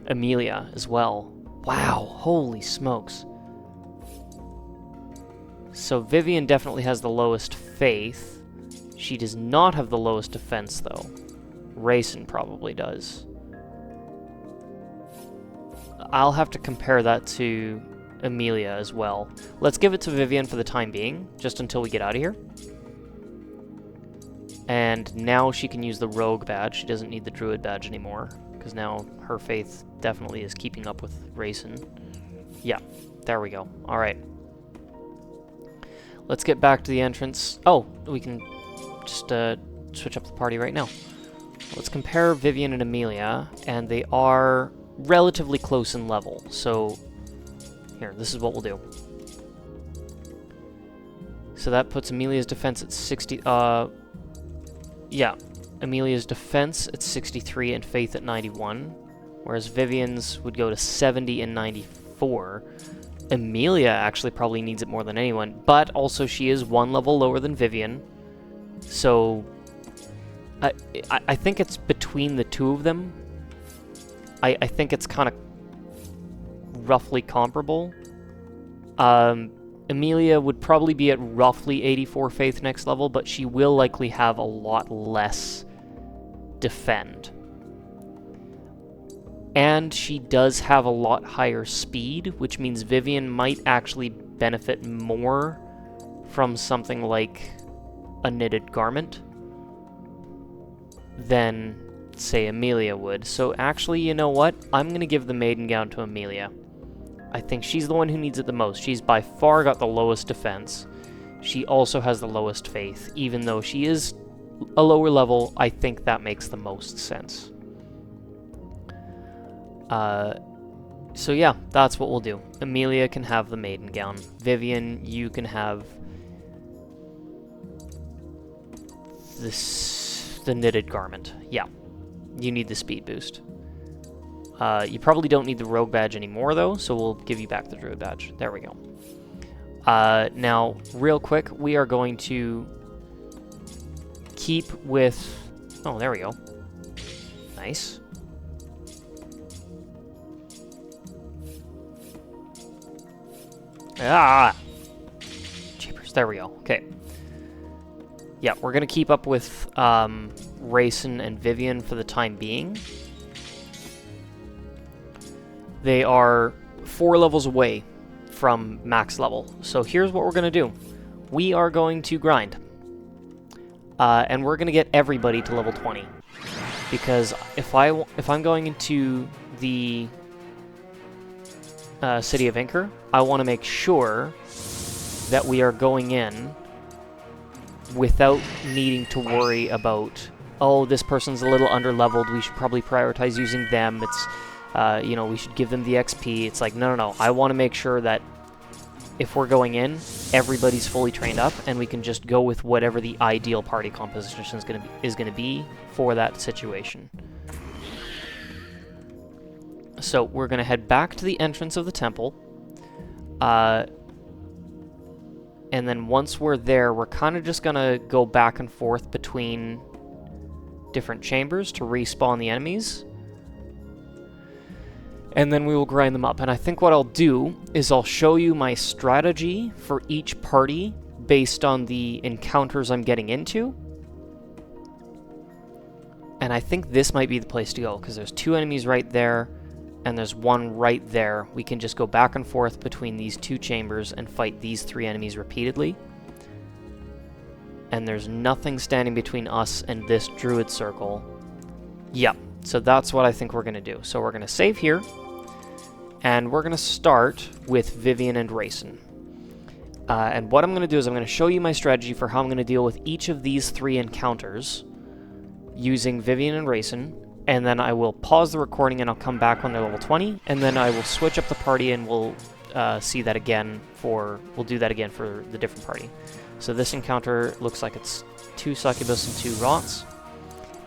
Amelia as well. Wow, holy smokes. So Vivian definitely has the lowest faith. She does not have the lowest defense, though. Rayson probably does. I'll have to compare that to Amelia as well. Let's give it to Vivian for the time being, just until we get out of here. And now she can use the Rogue badge. She doesn't need the Druid badge anymore, because now her faith definitely is keeping up with Rayson. Yeah, there we go. Alright. Let's get back to the entrance. Oh, we can just switch up the party right now. Let's compare Vivian and Amelia, and they are relatively close in level. So, here, this is what we'll do. So that puts Amelia's defense at 60... yeah, Amelia's defense at 63 and faith at 91, whereas Vivian's would go to 70 and 94. Amelia actually probably needs it more than anyone, but also she is one level lower than Vivian, so I think it's between the two of them. I think it's kind of roughly comparable. Amelia would probably be at roughly 84 faith next level, but she will likely have a lot less defend. And she does have a lot higher speed, which means Vivian might actually benefit more from something like a knitted garment than, say, Amelia would. So actually, you know what? I'm going to give the Maiden gown to Amelia. I think she's the one who needs it the most. She's by far got the lowest defense. She also has the lowest faith. Even though she is a lower level, I think that makes the most sense. So yeah, that's what we'll do. Amelia can have the Maiden gown. Vivian, you can have the knitted garment. Yeah, you need the speed boost. You probably don't need the Rogue badge anymore, though, so we'll give you back the Druid badge. There we go. Now, real quick, we are going to keep with... Oh, there we go. Nice. Ah! Jeepers, there we go. Okay. Yeah, we're going to keep up with Rayson and Vivian for the time being. They are 4 levels away from max level. So here's what we're going to do. We are going to grind. And we're going to get everybody to level 20. Because if I'm going into the city of Inchor, I want to make sure that we are going in without needing to worry about, oh, this person's a little under-leveled, we should probably prioritize using them, it's, you know, we should give them the XP. It's like, no, I want to make sure that if we're going in, everybody's fully trained up, and we can just go with whatever the ideal party composition is going to be for that situation. So we're going to head back to the entrance of the temple, and then once we're there, we're kind of just going to go back and forth between different chambers to respawn the enemies, and then we will grind them up. And I think what I'll do is I'll show you my strategy for each party based on the encounters I'm getting into. And I think this might be the place to go, because there's 2 enemies right there, and there's 1 right there. We can just go back and forth between these 2 chambers and fight these 3 enemies repeatedly. And there's nothing standing between us and this druid circle. Yep, so that's what I think we're going to do. So we're going to save here, and we're going to start with Vivian and Rayson. And what I'm going to do is I'm going to show you my strategy for how I'm going to deal with each of these 3 encounters using Vivian and Rayson. And then I will pause the recording and I'll come back when they're level 20, and then I will switch up the party and we'll see that again we'll do that again for the different party. So this encounter looks like it's 2 succubus and 2 rots.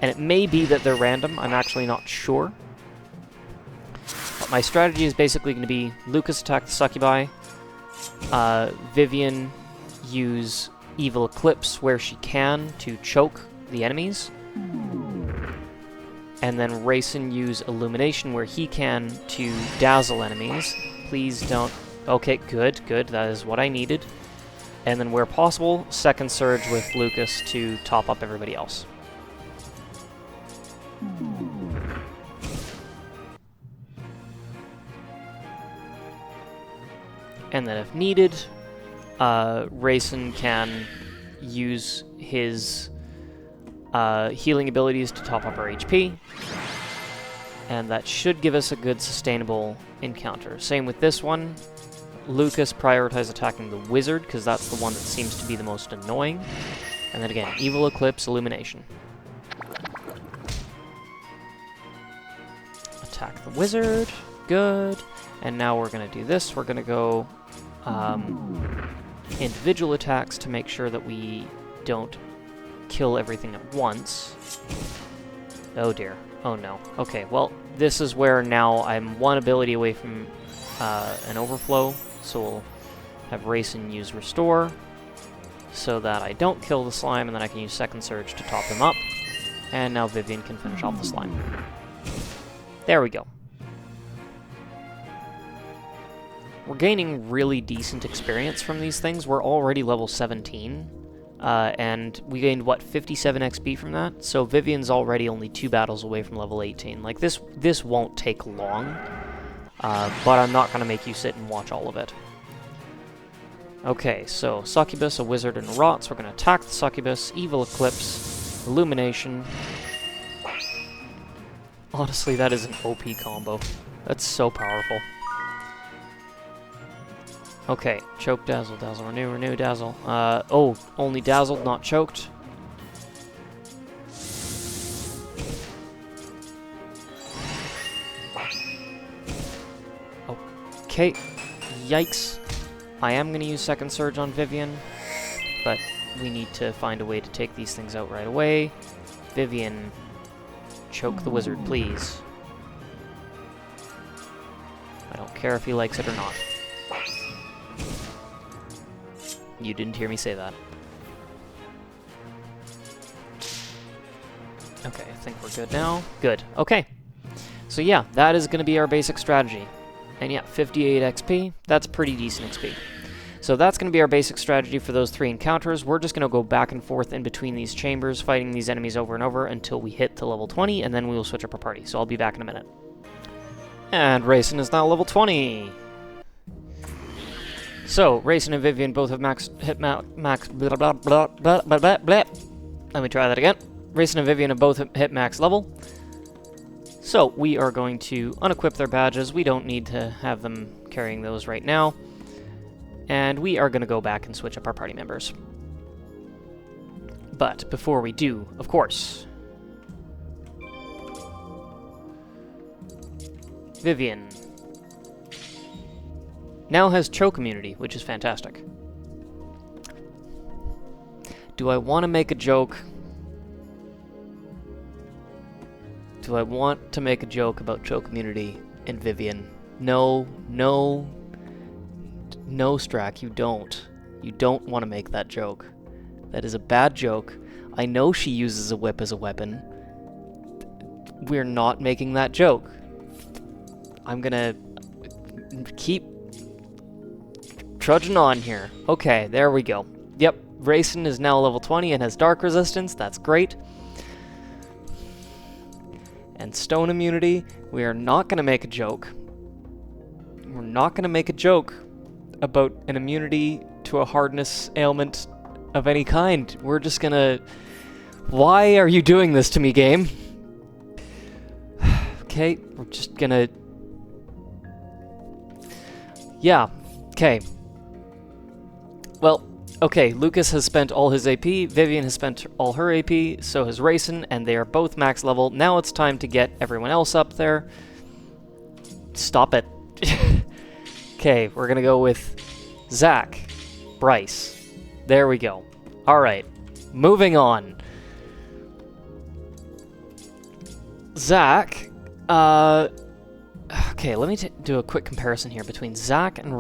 And it may be that they're random, I'm actually not sure. But my strategy is basically going to be Lucas attack the succubi, Vivian use Evil Eclipse where she can to choke the enemies, and then Rayson use Illumination where he can to dazzle enemies. Please don't... Okay, good, that is what I needed. And then where possible, Second Surge with Lucas to top up everybody else. And then if needed, Rayson can use his healing abilities to top up our HP. And that should give us a good sustainable encounter. Same with this one. Lucas prioritized attacking the wizard, because that's the one that seems to be the most annoying. And then again, Evil Eclipse, Illumination. Attack the wizard. Good. And now we're going to do this. We're going to go individual attacks to make sure that we don't kill everything at once. Oh dear. Oh no. Okay, well, this is where now I'm one ability away from an overflow, so we'll have Rayson use Restore, so that I don't kill the slime, and then I can use Second Surge to top him up. And now Vivian can finish off the slime. There we go. We're gaining really decent experience from these things. We're already level 17. And we gained, what, 57 XP from that? So Vivian's already only 2 battles away from level 18. Like, this won't take long, but I'm not going to make you sit and watch all of it. Okay, so Succubus, a wizard, and a rot. So we're going to attack the Succubus, Evil Eclipse, Illumination. Honestly, that is an OP combo. That's so powerful. Okay, choke, dazzle, dazzle, renew, renew, dazzle. Oh, only dazzled, not choked. Okay, yikes. I am going to use Second Surge on Vivian, but we need to find a way to take these things out right away. Vivian, choke the wizard, please. I don't care if he likes it or not. You didn't hear me say that. Okay, I think we're good now. Good. Okay. So yeah, that is going to be our basic strategy. And yeah, 58 XP. That's pretty decent XP. So that's going to be our basic strategy for those 3 encounters. We're just going to go back and forth in between these chambers, fighting these enemies over and over until we hit to level 20, and then we will switch up our party. So I'll be back in a minute. And Rayson is now level 20. So, Rayson and Vivian both have max blah, blah, blah, blah, blah, blah, blah. Let me try that again. Rayson and Vivian have both hit max level. So, we are going to unequip their badges. We don't need to have them carrying those right now. And we are going to go back and switch up our party members. But before we do, of course, Vivian now has choke immunity, which is fantastic. Do I want to make a joke? Do I want to make a joke about choke immunity in Vivian? No, no, no, Strack, you don't. You don't want to make that joke. That is a bad joke. I know she uses a whip as a weapon. We're not making that joke. I'm gonna keep trudging on here. Okay, there we go. Yep, Rayson is now level 20 and has dark resistance. That's great. And stone immunity, we are not going to make a joke. We're not going to make a joke about an immunity to a hardness ailment of any kind. We're just going to... Why are you doing this to me, game? Okay, we're just going to... Yeah, okay. Well, okay, Lucas has spent all his AP, Vivian has spent all her AP, so has Rayson, and they are both max level. Now it's time to get everyone else up there. Stop it. Okay, we're gonna go with Zach, Bryce. There we go. Alright, moving on. Zach, okay, let me do a quick comparison here between Zach and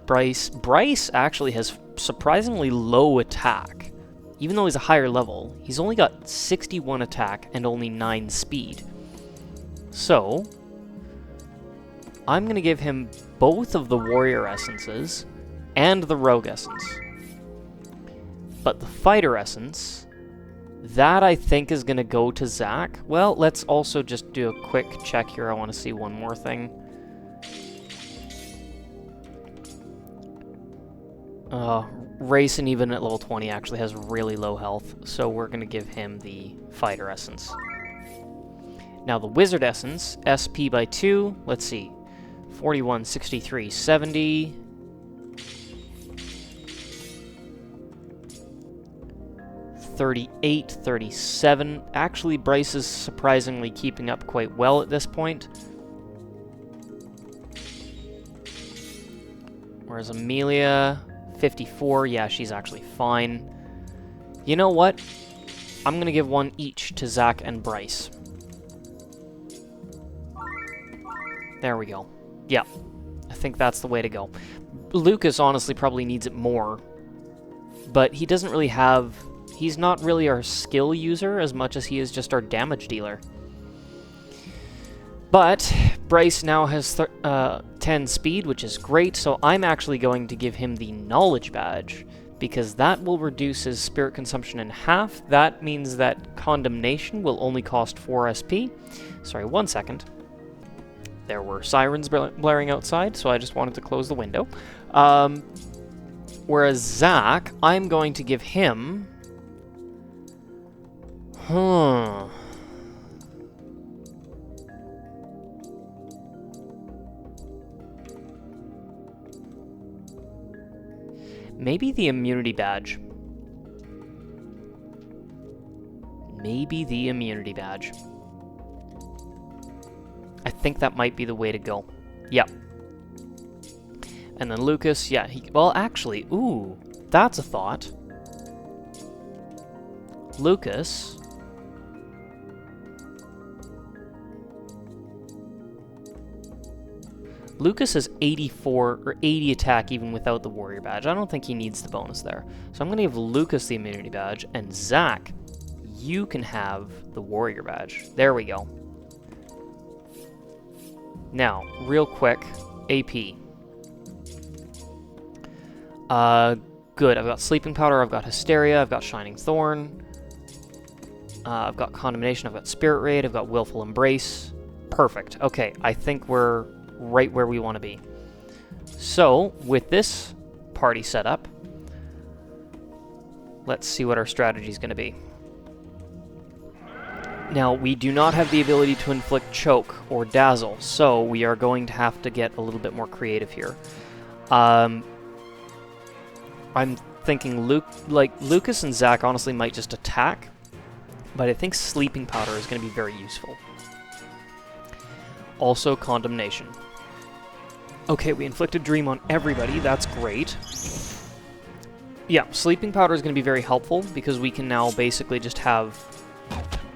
Bryce. Bryce actually has surprisingly low attack. Even though he's a higher level, he's only got 61 attack and only 9 speed. So, I'm going to give him both of the warrior essences and the rogue essence. But the fighter essence That, I think, is going to go to Zach. Well, let's also just do a quick check here. I want to see one more thing. Rayson, even at level 20, actually has really low health, so we're going to give him the Fighter Essence. Now, the Wizard Essence, SP by 2, let's see, 41, 63, 70... 38, 37. Actually, Bryce is surprisingly keeping up quite well at this point. Whereas Amelia, 54. Yeah, she's actually fine. You know what? I'm going to give one each to Zach and Bryce. There we go. Yeah, I think that's the way to go. Lucas honestly probably needs it more, but he doesn't really have... He's not really our skill user as much as he is just our damage dealer. But Bryce now has 10 speed, which is great, so I'm actually going to give him the Knowledge Badge, because that will reduce his spirit consumption in half. That means that Condemnation will only cost 4 SP. Sorry, 1 second. There were sirens blaring outside, so I just wanted to close the window. Whereas Zach, I'm going to give him... Maybe the Immunity Badge. Maybe the Immunity Badge. I think that might be the way to go. Yep. And then Lucas, yeah, well, actually, ooh, that's a thought. Lucas... Lucas is 84 or 80 attack even without the warrior badge. I don't think he needs the bonus there. So I'm going to give Lucas the immunity badge, and Zach, you can have the warrior badge. There we go. Now, real quick, AP. Good. I've got Sleeping Powder, I've got Hysteria, I've got Shining Thorn, I've got Condemnation, I've got Spirit Raid, I've got Willful Embrace. Perfect. Okay, I think we're right where we want to be. So, with this party set up, let's see what our strategy is going to be. Now, we do not have the ability to inflict Choke or Dazzle, so we are going to have to get a little bit more creative here. I'm thinking Lucas and Zach honestly might just attack, but I think Sleeping Powder is going to be very useful. Also, Condemnation. Okay, we inflicted Dream on everybody. That's great. Yeah, Sleeping Powder is going to be very helpful because we can now basically just have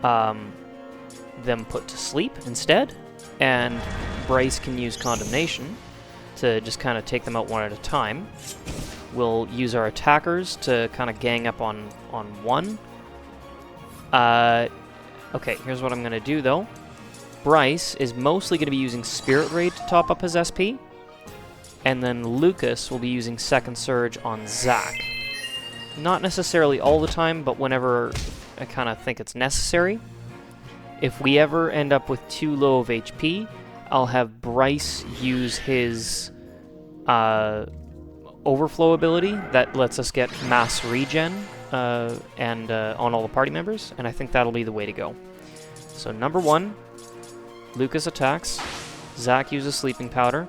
them put to sleep instead, and Bryce can use Condemnation to just kind of take them out one at a time. We'll use our attackers to kind of gang up on one. Okay, here's what I'm going to do, though. Bryce is mostly going to be using Spirit Raid to top up his SP, and then Lucas will be using Second Surge on Zach. Not necessarily all the time, but whenever I kind of think it's necessary. If we ever end up with too low of HP, I'll have Bryce use his Overflow ability that lets us get mass regen on all the party members, and I think that'll be the way to go. So number 1, Lucas attacks, Zach uses Sleeping Powder,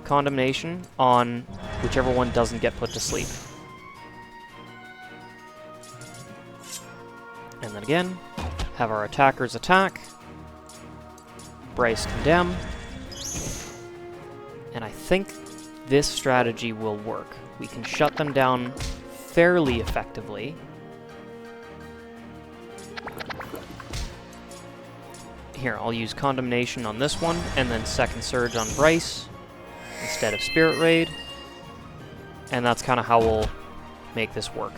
Condemnation on whichever one doesn't get put to sleep. And then again, have our attackers attack, Bryce condemn, and I think this strategy will work. We can shut them down fairly effectively. Here, I'll use Condemnation on this one, and then Second Surge on Bryce instead of Spirit Raid. And that's kind of how we'll make this work.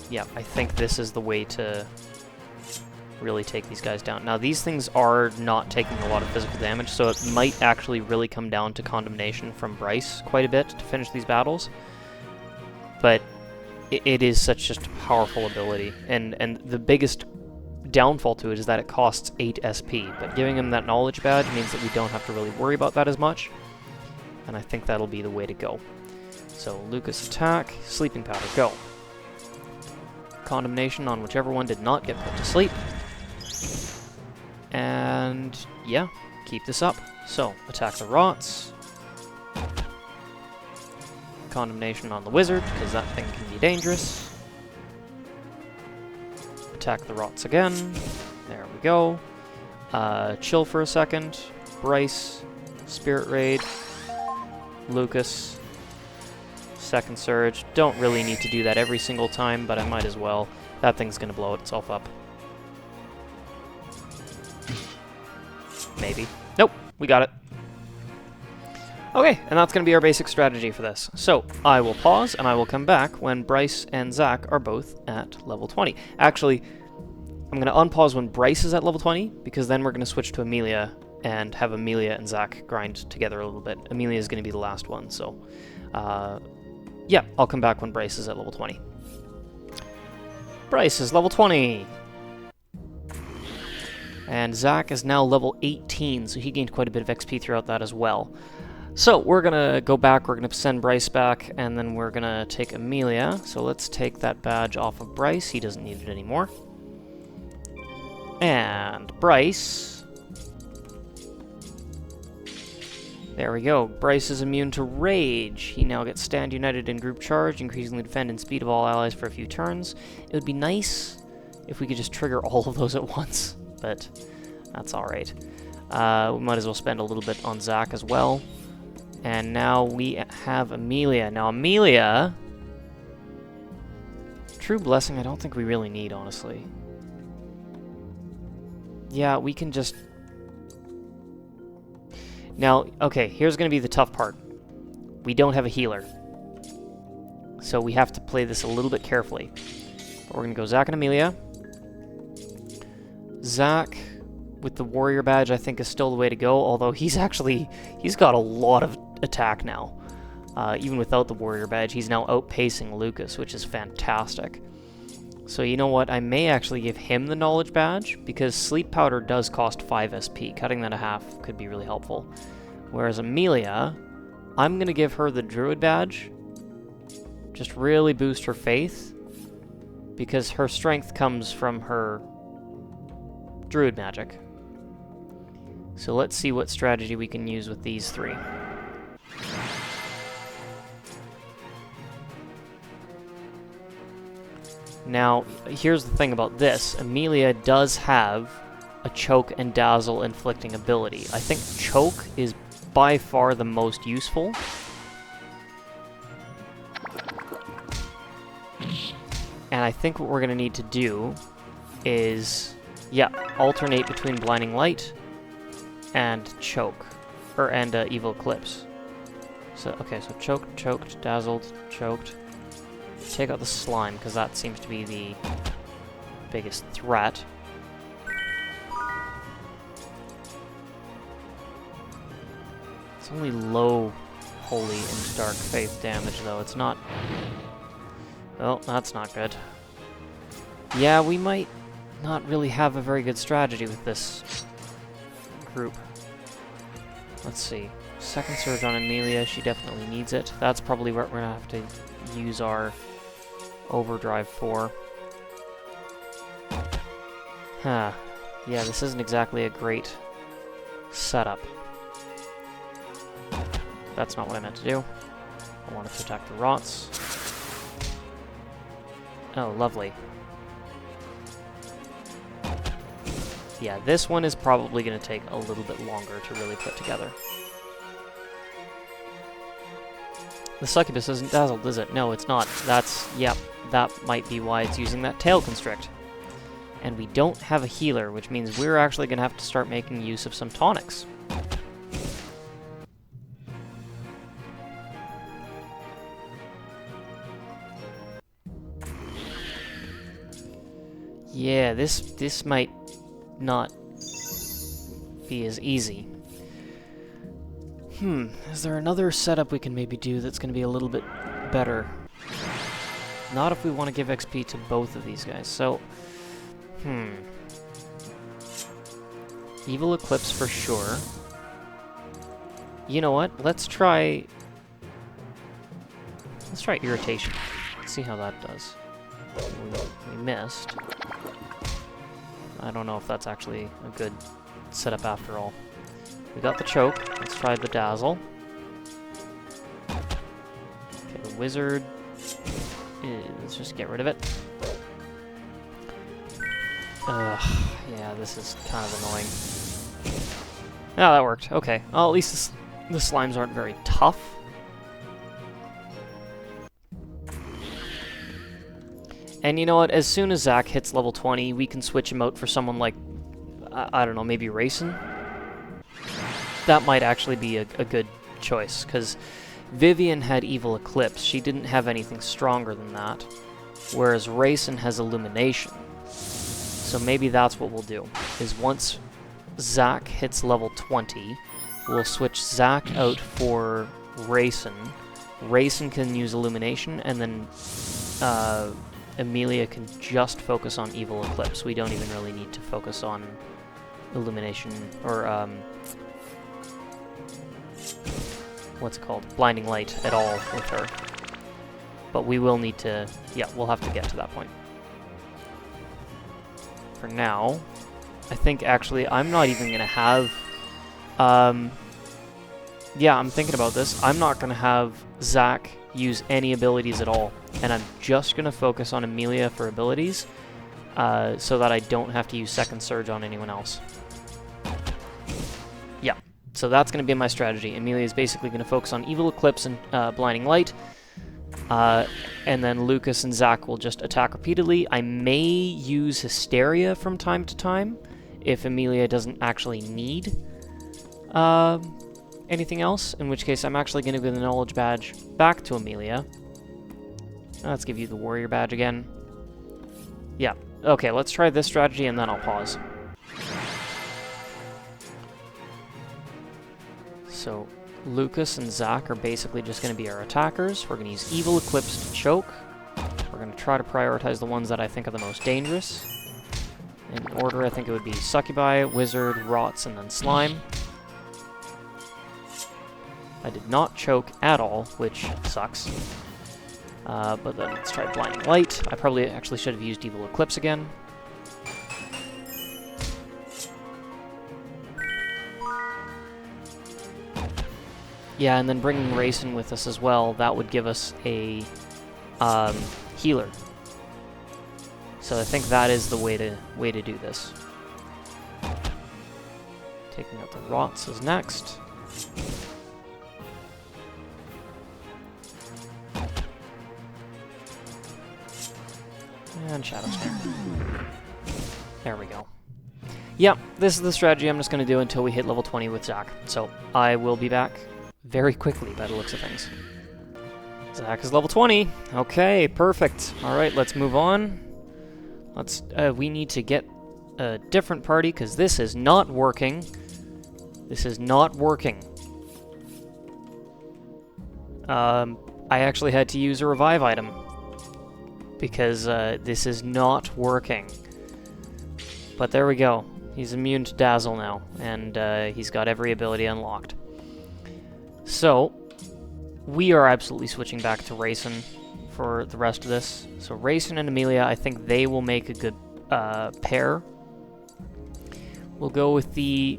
Yeah, I think this is the way to really take these guys down. Now, these things are not taking a lot of physical damage, so it might actually really come down to Condemnation from Bryce quite a bit to finish these battles. but it is such just a powerful ability, and the biggest downfall to it is that it costs 8 SP, but giving him that knowledge badge means that we don't have to really worry about that as much, and I think that'll be the way to go. So Lucas attack, sleeping powder, go. Condemnation on whichever one did not get put to sleep. And yeah, keep this up. So, attack the rots. Condemnation on the wizard, because that thing can be dangerous. Attack the rots again. There we go. Chill for a second. Bryce. Spirit Raid. Lucas. Second Surge. Don't really need to do that every single time, but I might as well. That thing's gonna blow itself up. Maybe. Nope, we got it. Okay, and that's going to be our basic strategy for this. So, I will pause, and I will come back when Bryce and Zach are both at level 20. Actually, I'm going to unpause when Bryce is at level 20, because then we're going to switch to Amelia, and have Amelia and Zach grind together a little bit. Amelia is going to be the last one, so... yeah, I'll come back when Bryce is at level 20. Bryce is level 20! And Zach is now level 18, so he gained quite a bit of XP throughout that as well. So, we're gonna go back, we're gonna send Bryce back, and then we're gonna take Amelia. So let's take that badge off of Bryce, he doesn't need it anymore. And Bryce... There we go, Bryce is immune to Rage. He now gets Stand United in Group Charge, increasing the defend and speed of all allies for a few turns. It would be nice if we could just trigger all of those at once, but that's alright. We might as well spend a little bit on Zach as well. And now we have Amelia. Now Amelia... True Blessing I don't think we really need, honestly. Yeah, we can just... Now, okay, here's going to be the tough part. We don't have a healer. So we have to play this a little bit carefully. But we're going to go Zach and Amelia. Zach, with the warrior badge, I think is still the way to go, although he's got a lot of attack now. Even without the warrior badge, he's now outpacing Lucas, which is fantastic. So you know what, I may actually give him the knowledge badge, because sleep powder does cost 5 SP. Cutting that in half could be really helpful. Whereas Amelia, I'm going to give her the druid badge. Just really boost her faith, because her strength comes from her druid magic. So let's see what strategy we can use with these three. Now, here's the thing about this. Amelia does have a Choke and Dazzle inflicting ability. I think Choke is by far the most useful. And I think what we're going to need to do is, yeah, alternate between Blinding Light and Choke, and Evil Eclipse. So, okay, so Choked, Choked, Dazzled, Choked. Take out the slime, because that seems to be the biggest threat. It's only low Holy and Dark Faith damage, though. It's not... Well, that's not good. Yeah, we might not really have a very good strategy with this group. Let's see. Second Surge on Amelia, she definitely needs it. That's probably what we're going to have to use our Overdrive for. Huh. Yeah, this isn't exactly a great setup. That's not what I meant to do. I wanted to attack the rots. Oh, lovely. Yeah, this one is probably going to take a little bit longer to really put together. The succubus isn't dazzled, is it? No, it's not. That's, yep, that might be why it's using that tail constrict. And we don't have a healer, which means we're actually going to have to start making use of some tonics. Yeah, this might not be as easy. Is there another setup we can maybe do that's going to be a little bit better? Not if we want to give XP to both of these guys. So, Evil Eclipse for sure. You know what? Let's try Irritation. Let's see how that does. We missed. I don't know if that's actually a good setup after all. We got the Choke. Let's try the Dazzle. Okay, the Wizard. Let's just get rid of it. Yeah, this is kind of annoying. Ah, that worked. Okay. Well, at least the slimes aren't very tough. And you know what? As soon as Zach hits level 20, we can switch him out for someone like, I don't know, maybe Rayson? That might actually be a good choice, because Vivian had Evil Eclipse. She didn't have anything stronger than that, whereas Rayson has Illumination. So maybe that's what we'll do, is once Zach hits level 20, we'll switch Zach out for Rayson. Rayson can use Illumination, and then Amelia can just focus on Evil Eclipse. We don't even really need to focus on Illumination, or what's it called? Blinding Light at all with her. But we will need to, yeah, we'll have to get to that point. For now, I think actually I'm not even going to have, yeah, I'm thinking about this. I'm not going to have Zach use any abilities at all, and I'm just going to focus on Amelia for abilities, so that I don't have to use Second Surge on anyone else. Yeah, so that's going to be my strategy. Amelia is basically going to focus on Evil Eclipse and Blinding Light, and then Lucas and Zach will just attack repeatedly. I may use Hysteria from time to time, if Amelia doesn't actually need anything else, in which case I'm actually going to give the Knowledge Badge back to Amelia. Let's give you the Warrior Badge again. Yeah, okay, let's try this strategy and then I'll pause. So, Lucas and Zach are basically just going to be our attackers. We're going to use Evil Eclipse to choke. We're going to try to prioritize the ones that I think are the most dangerous. In order, I think it would be Succubi, Wizard, Rots, and then Slime. I did not choke at all, which sucks. But then let's try Blinding Light. I probably actually should have used Evil Eclipse again. Yeah, and then bringing Rayson with us as well, that would give us a healer. So I think that is the way to do this. Taking out the Rots is next. And Shadow Snare. There we go. Yep, this is the strategy I'm just going to do until we hit level 20 with Zach. So I will be back very quickly by the looks of things. Zach is level 20. Okay, perfect. Alright, let's move on. We need to get a different party because this is not working. This is not working. I actually had to use a revive item because this is not working. But there we go. He's immune to Dazzle now, and he's got every ability unlocked. So, we are absolutely switching back to Rayson for the rest of this. So Rayson and Amelia, I think they will make a good pair. We'll go with the...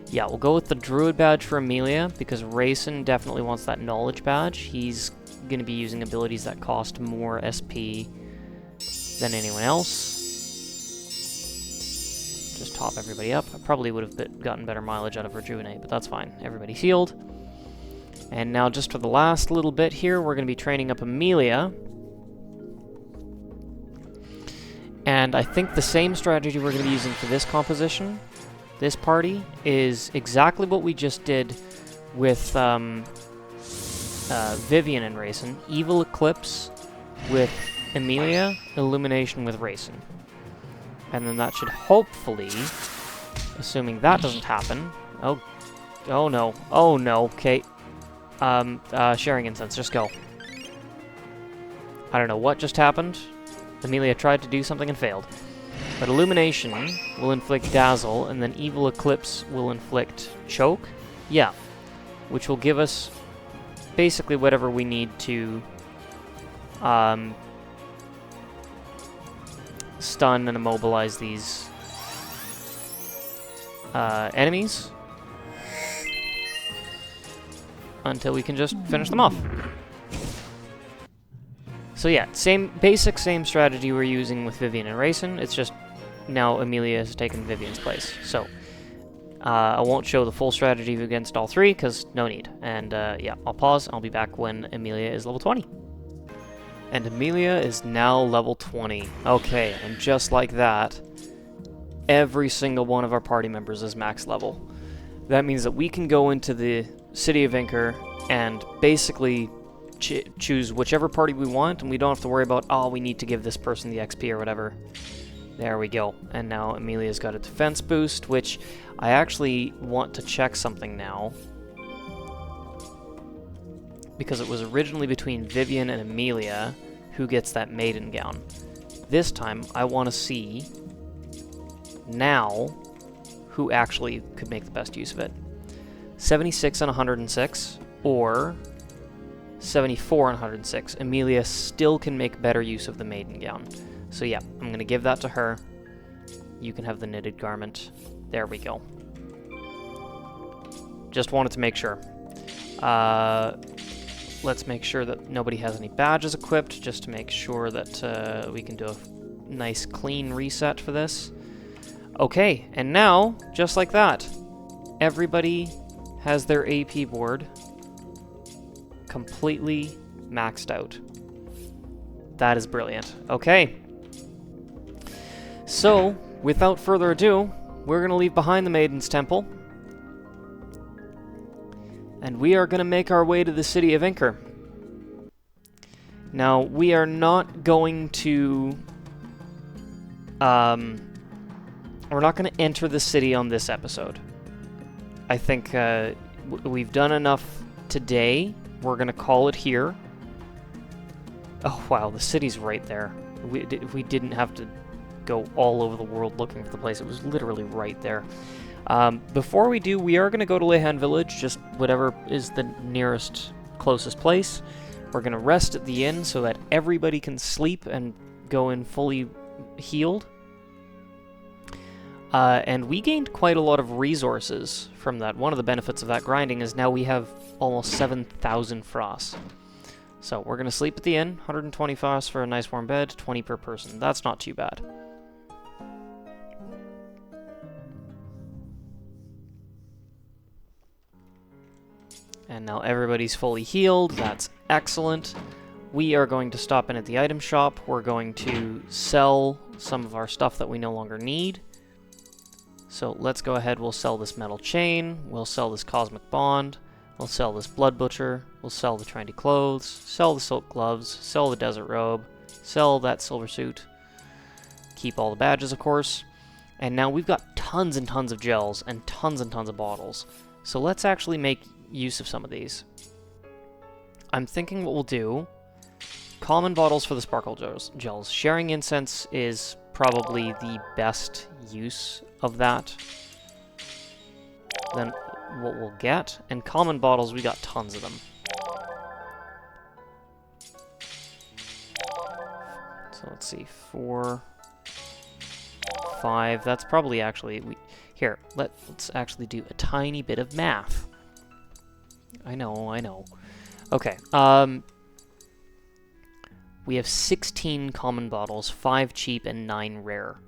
Yeah, we'll go with the Druid Badge for Amelia, because Rayson definitely wants that Knowledge Badge. He's going to be using abilities that cost more SP than anyone else. Just top everybody up. I probably would have gotten better mileage out of Rejuvenate, but that's fine. Everybody's healed. And now just for the last little bit here, we're going to be training up Amelia. And I think the same strategy we're going to be using for this composition, this party, is exactly what we just did with Vivian and Rayson. Evil Eclipse with Amelia, Illumination with Rayson. And then that should hopefully, assuming that doesn't happen... Oh no. Oh no, okay. Sharing Incense, just go. I don't know what just happened. Amelia tried to do something and failed. But Illumination will inflict Dazzle, and then Evil Eclipse will inflict Choke? Yeah. Which will give us basically whatever we need to stun and immobilize these enemies until we can just finish them off. So yeah, same strategy we're using with Vivian and Rayson. It's just now Amelia has taken Vivian's place. So I won't show the full strategy against all three because no need. And yeah, I'll pause. I'll be back when Amelia is level 20. And Amelia is now level 20. Okay, and just like that, every single one of our party members is max level. That means that we can go into the City of Inchor and basically choose whichever party we want, and we don't have to worry about, oh, we need to give this person the XP or whatever. There we go. And now Amelia's got a defense boost, which I actually want to check something now. Because it was originally between Vivian and Amelia who gets that Maiden gown. This time, I want to see now who actually could make the best use of it. 76 and 106, or 74 and 106. Amelia still can make better use of the Maiden gown. So yeah, I'm going to give that to her. You can have the knitted garment. There we go. Just wanted to make sure. Let's make sure that nobody has any badges equipped, just to make sure that we can do a nice clean reset for this. Okay, and now, just like that, everybody has their AP board completely maxed out. That is brilliant. Okay. So, without further ado, we're going to leave behind the Maiden's Temple. And we are going to make our way to the City of Inchor. Now, we are not going to... we're not going to enter the city on this episode. I think we've done enough today. We're going to call it here. Oh, wow, the city's right there. We didn't have to go all over the world looking for the place. It was literally right there. Before we do, we are going to go to Leyhan Village, just whatever is the nearest, closest place. We're going to rest at the inn so that everybody can sleep and go in fully healed. And we gained quite a lot of resources from that. One of the benefits of that grinding is now we have almost 7,000 frost. So we're going to sleep at the inn, 120 frost for a nice warm bed, 20 per person. That's not too bad. And now everybody's fully healed. That's excellent. We are going to stop in at the item shop. We're going to sell some of our stuff that we no longer need. So let's go ahead. We'll sell this metal chain. We'll sell this cosmic bond. We'll sell this blood butcher. We'll sell the trendy clothes. Sell the silk gloves. Sell the desert robe. Sell that silver suit. Keep all the badges, of course. And now we've got tons and tons of gels and tons of bottles. So let's actually make use of some of these. I'm thinking what we'll do, common bottles for the sparkle gels. Sharing incense is probably the best use of that. Then what we'll get, and common bottles, we got tons of them. So let's see, 4, 5, that's probably actually, here, let's actually do a tiny bit of math. I know. Okay, we have 16 common bottles, 5 cheap and 9 rare.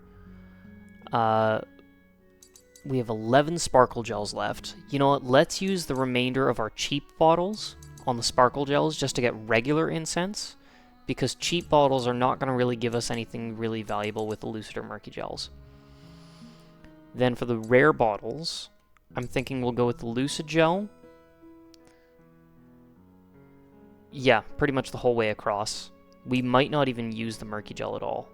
We have 11 sparkle gels left. You know what, let's use the remainder of our cheap bottles on the sparkle gels just to get regular incense, because cheap bottles are not going to really give us anything really valuable with the lucid or murky gels. Then for the rare bottles, I'm thinking we'll go with the lucid gel. Yeah, pretty much the whole way across. We might not even use the murky gel at all.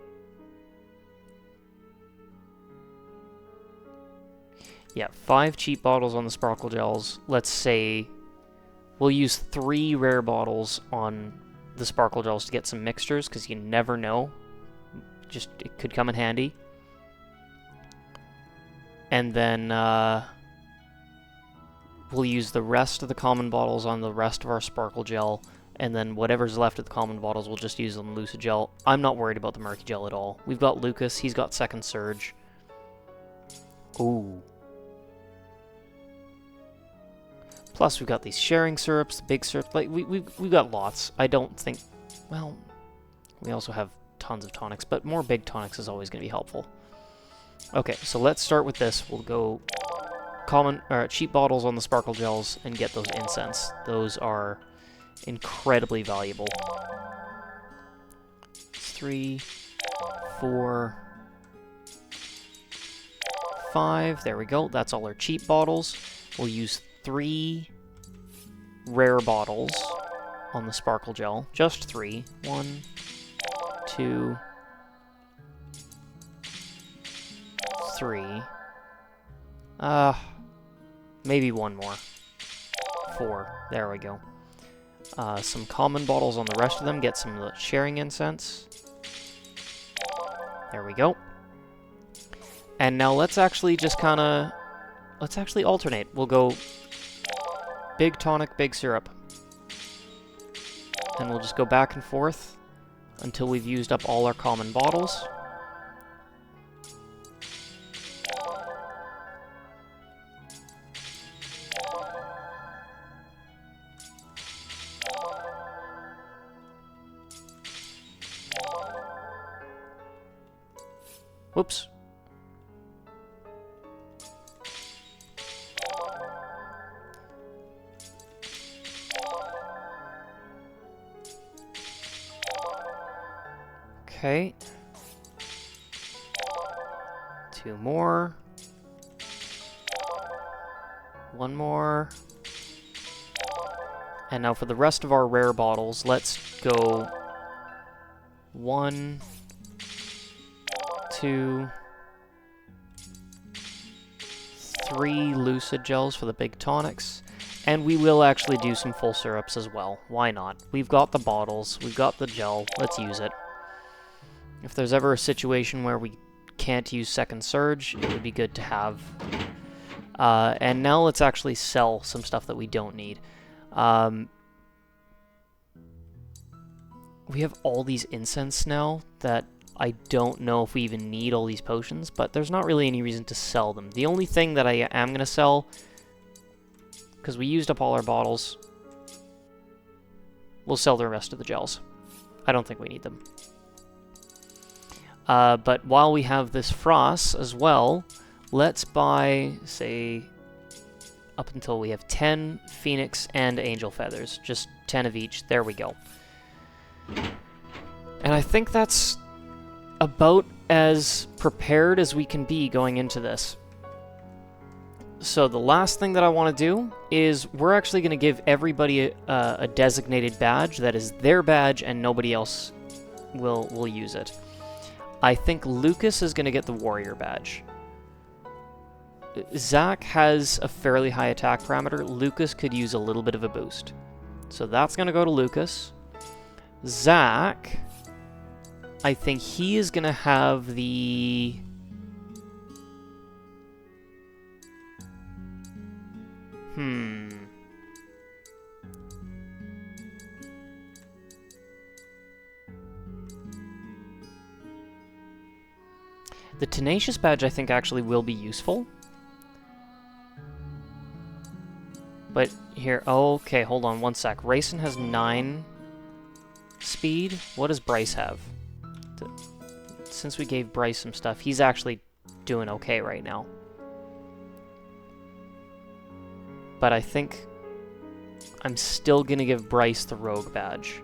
Yeah, 5 cheap bottles on the sparkle gels. Let's say we'll use 3 rare bottles on the sparkle gels to get some mixtures, because you never know. Just, it could come in handy. And then we'll use the rest of the common bottles on the rest of our sparkle gel, and then whatever's left of the common bottles we'll just use on lucid gel. I'm not worried about the murky gel at all. We've got Lucas, he's got second surge. Ooh. Plus we've got these sharing syrups, the big syrups, like we've got lots. I don't think, well, we also have tons of tonics, but more big tonics is always going to be helpful. Okay, so let's start with this. We'll go common or cheap bottles on the sparkle gels and get those incense. Those are incredibly valuable. 3, 4, 5. There we go. That's all our cheap bottles. We'll use 3 rare bottles on the sparkle gel. Just 3. 1, 2, 3. Maybe one more. 4. There we go. Some common bottles on the rest of them. Get some of the sharing incense. There we go. And now let's actually just kind of... Let's actually alternate. We'll go big tonic, big syrup. And we'll just go back and forth until we've used up all our common bottles. Whoops. Okay. 2 more. 1 more. And now for the rest of our rare bottles, let's go 1, 2, 3 lucid gels for the big tonics. And we will actually do some full syrups as well. Why not? We've got the bottles, we've got the gel, let's use it. If there's ever a situation where we can't use second surge, it would be good to have. And now let's actually sell some stuff that we don't need. We have all these incense now that I don't know if we even need all these potions, but there's not really any reason to sell them. The only thing that I am going to sell, because we used up all our bottles, we'll sell the rest of the gels. I don't think we need them. But while we have this frost as well, let's buy, say, up until we have 10 Phoenix and Angel Feathers. Just 10 of each. There we go. And I think that's about as prepared as we can be going into this. So the last thing that I want to do is we're actually going to give everybody a designated badge that is their badge and nobody else will use it. I think Lucas is going to get the warrior badge. Zach has a fairly high attack parameter. Lucas could use a little bit of a boost. So that's going to go to Lucas. Zach, I think he is going to have the... The Tenacious badge, I think, actually will be useful. But here, okay, hold on one sec. Rayson has 9 speed. What does Bryce have? Since we gave Bryce some stuff, he's actually doing okay right now. But I think I'm still gonna give Bryce the Rogue badge.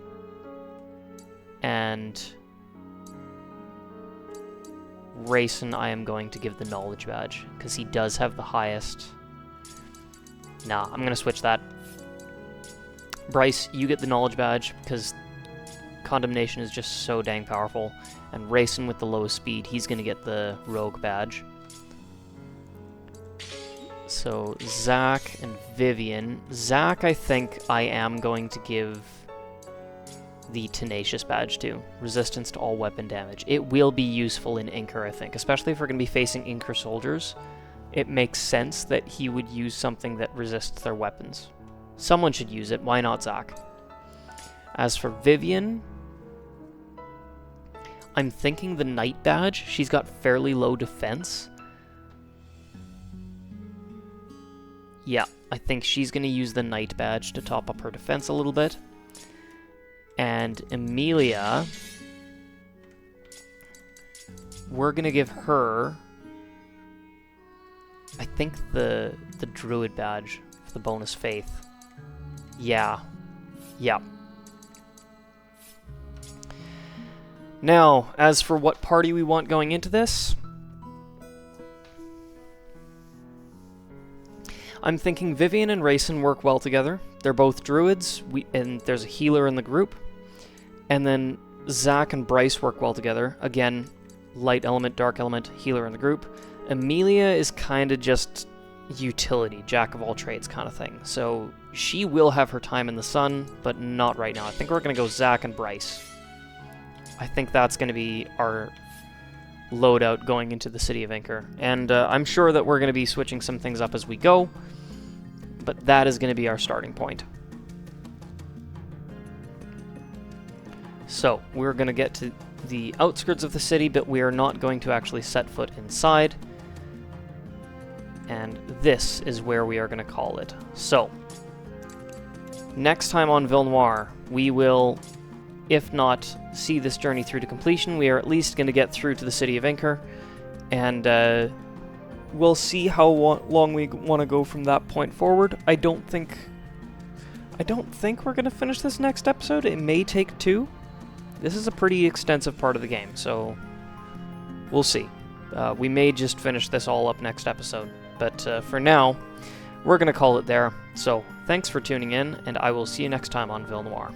And Rayson, I am going to give the Knowledge badge, because he does have the highest. Nah, I'm going to switch that. Bryce, you get the Knowledge badge, because Condemnation is just so dang powerful. And Rayson with the lowest speed, he's going to get the Rogue badge. So, Zach and Vivian. Zach, I think I am going to give the Tenacious badge too. Resistance to all weapon damage. It will be useful in Inchor, I think, especially if we're going to be facing Inchor soldiers. It makes sense that he would use something that resists their weapons. Someone should use it. Why not Zac? As for Vivian, I'm thinking the Knight badge. She's got fairly low defense. Yeah, I think she's going to use the Knight badge to top up her defense a little bit. And Emilia, we're going to give her, I think, the Druid badge for the bonus faith. Yeah. Yeah. Now, as for what party we want going into this, I'm thinking Vivian and Rayson work well together. They're both druids, and there's a healer in the group. And then Zac and Bryce work well together. Again, light element, dark element, healer in the group. Emilia is kind of just utility, jack of all trades kind of thing. So she will have her time in the sun, but not right now. I think we're going to go Zac and Bryce. I think that's going to be our loadout going into the city of Inchor. And I'm sure that we're going to be switching some things up as we go, but that is going to be our starting point. So, we're going to get to the outskirts of the city, but we are not going to actually set foot inside. And this is where we are going to call it. So, next time on Villnoire, we will, if not see this journey through to completion, we are at least going to get through to the city of Inchor, and we'll see how long we want to go from that point forward. I don't think we're going to finish this next episode. It may take 2. This is a pretty extensive part of the game, so we'll see. We may just finish this all up next episode, but for now, we're going to call it there. So, thanks for tuning in, and I will see you next time on Villnoire.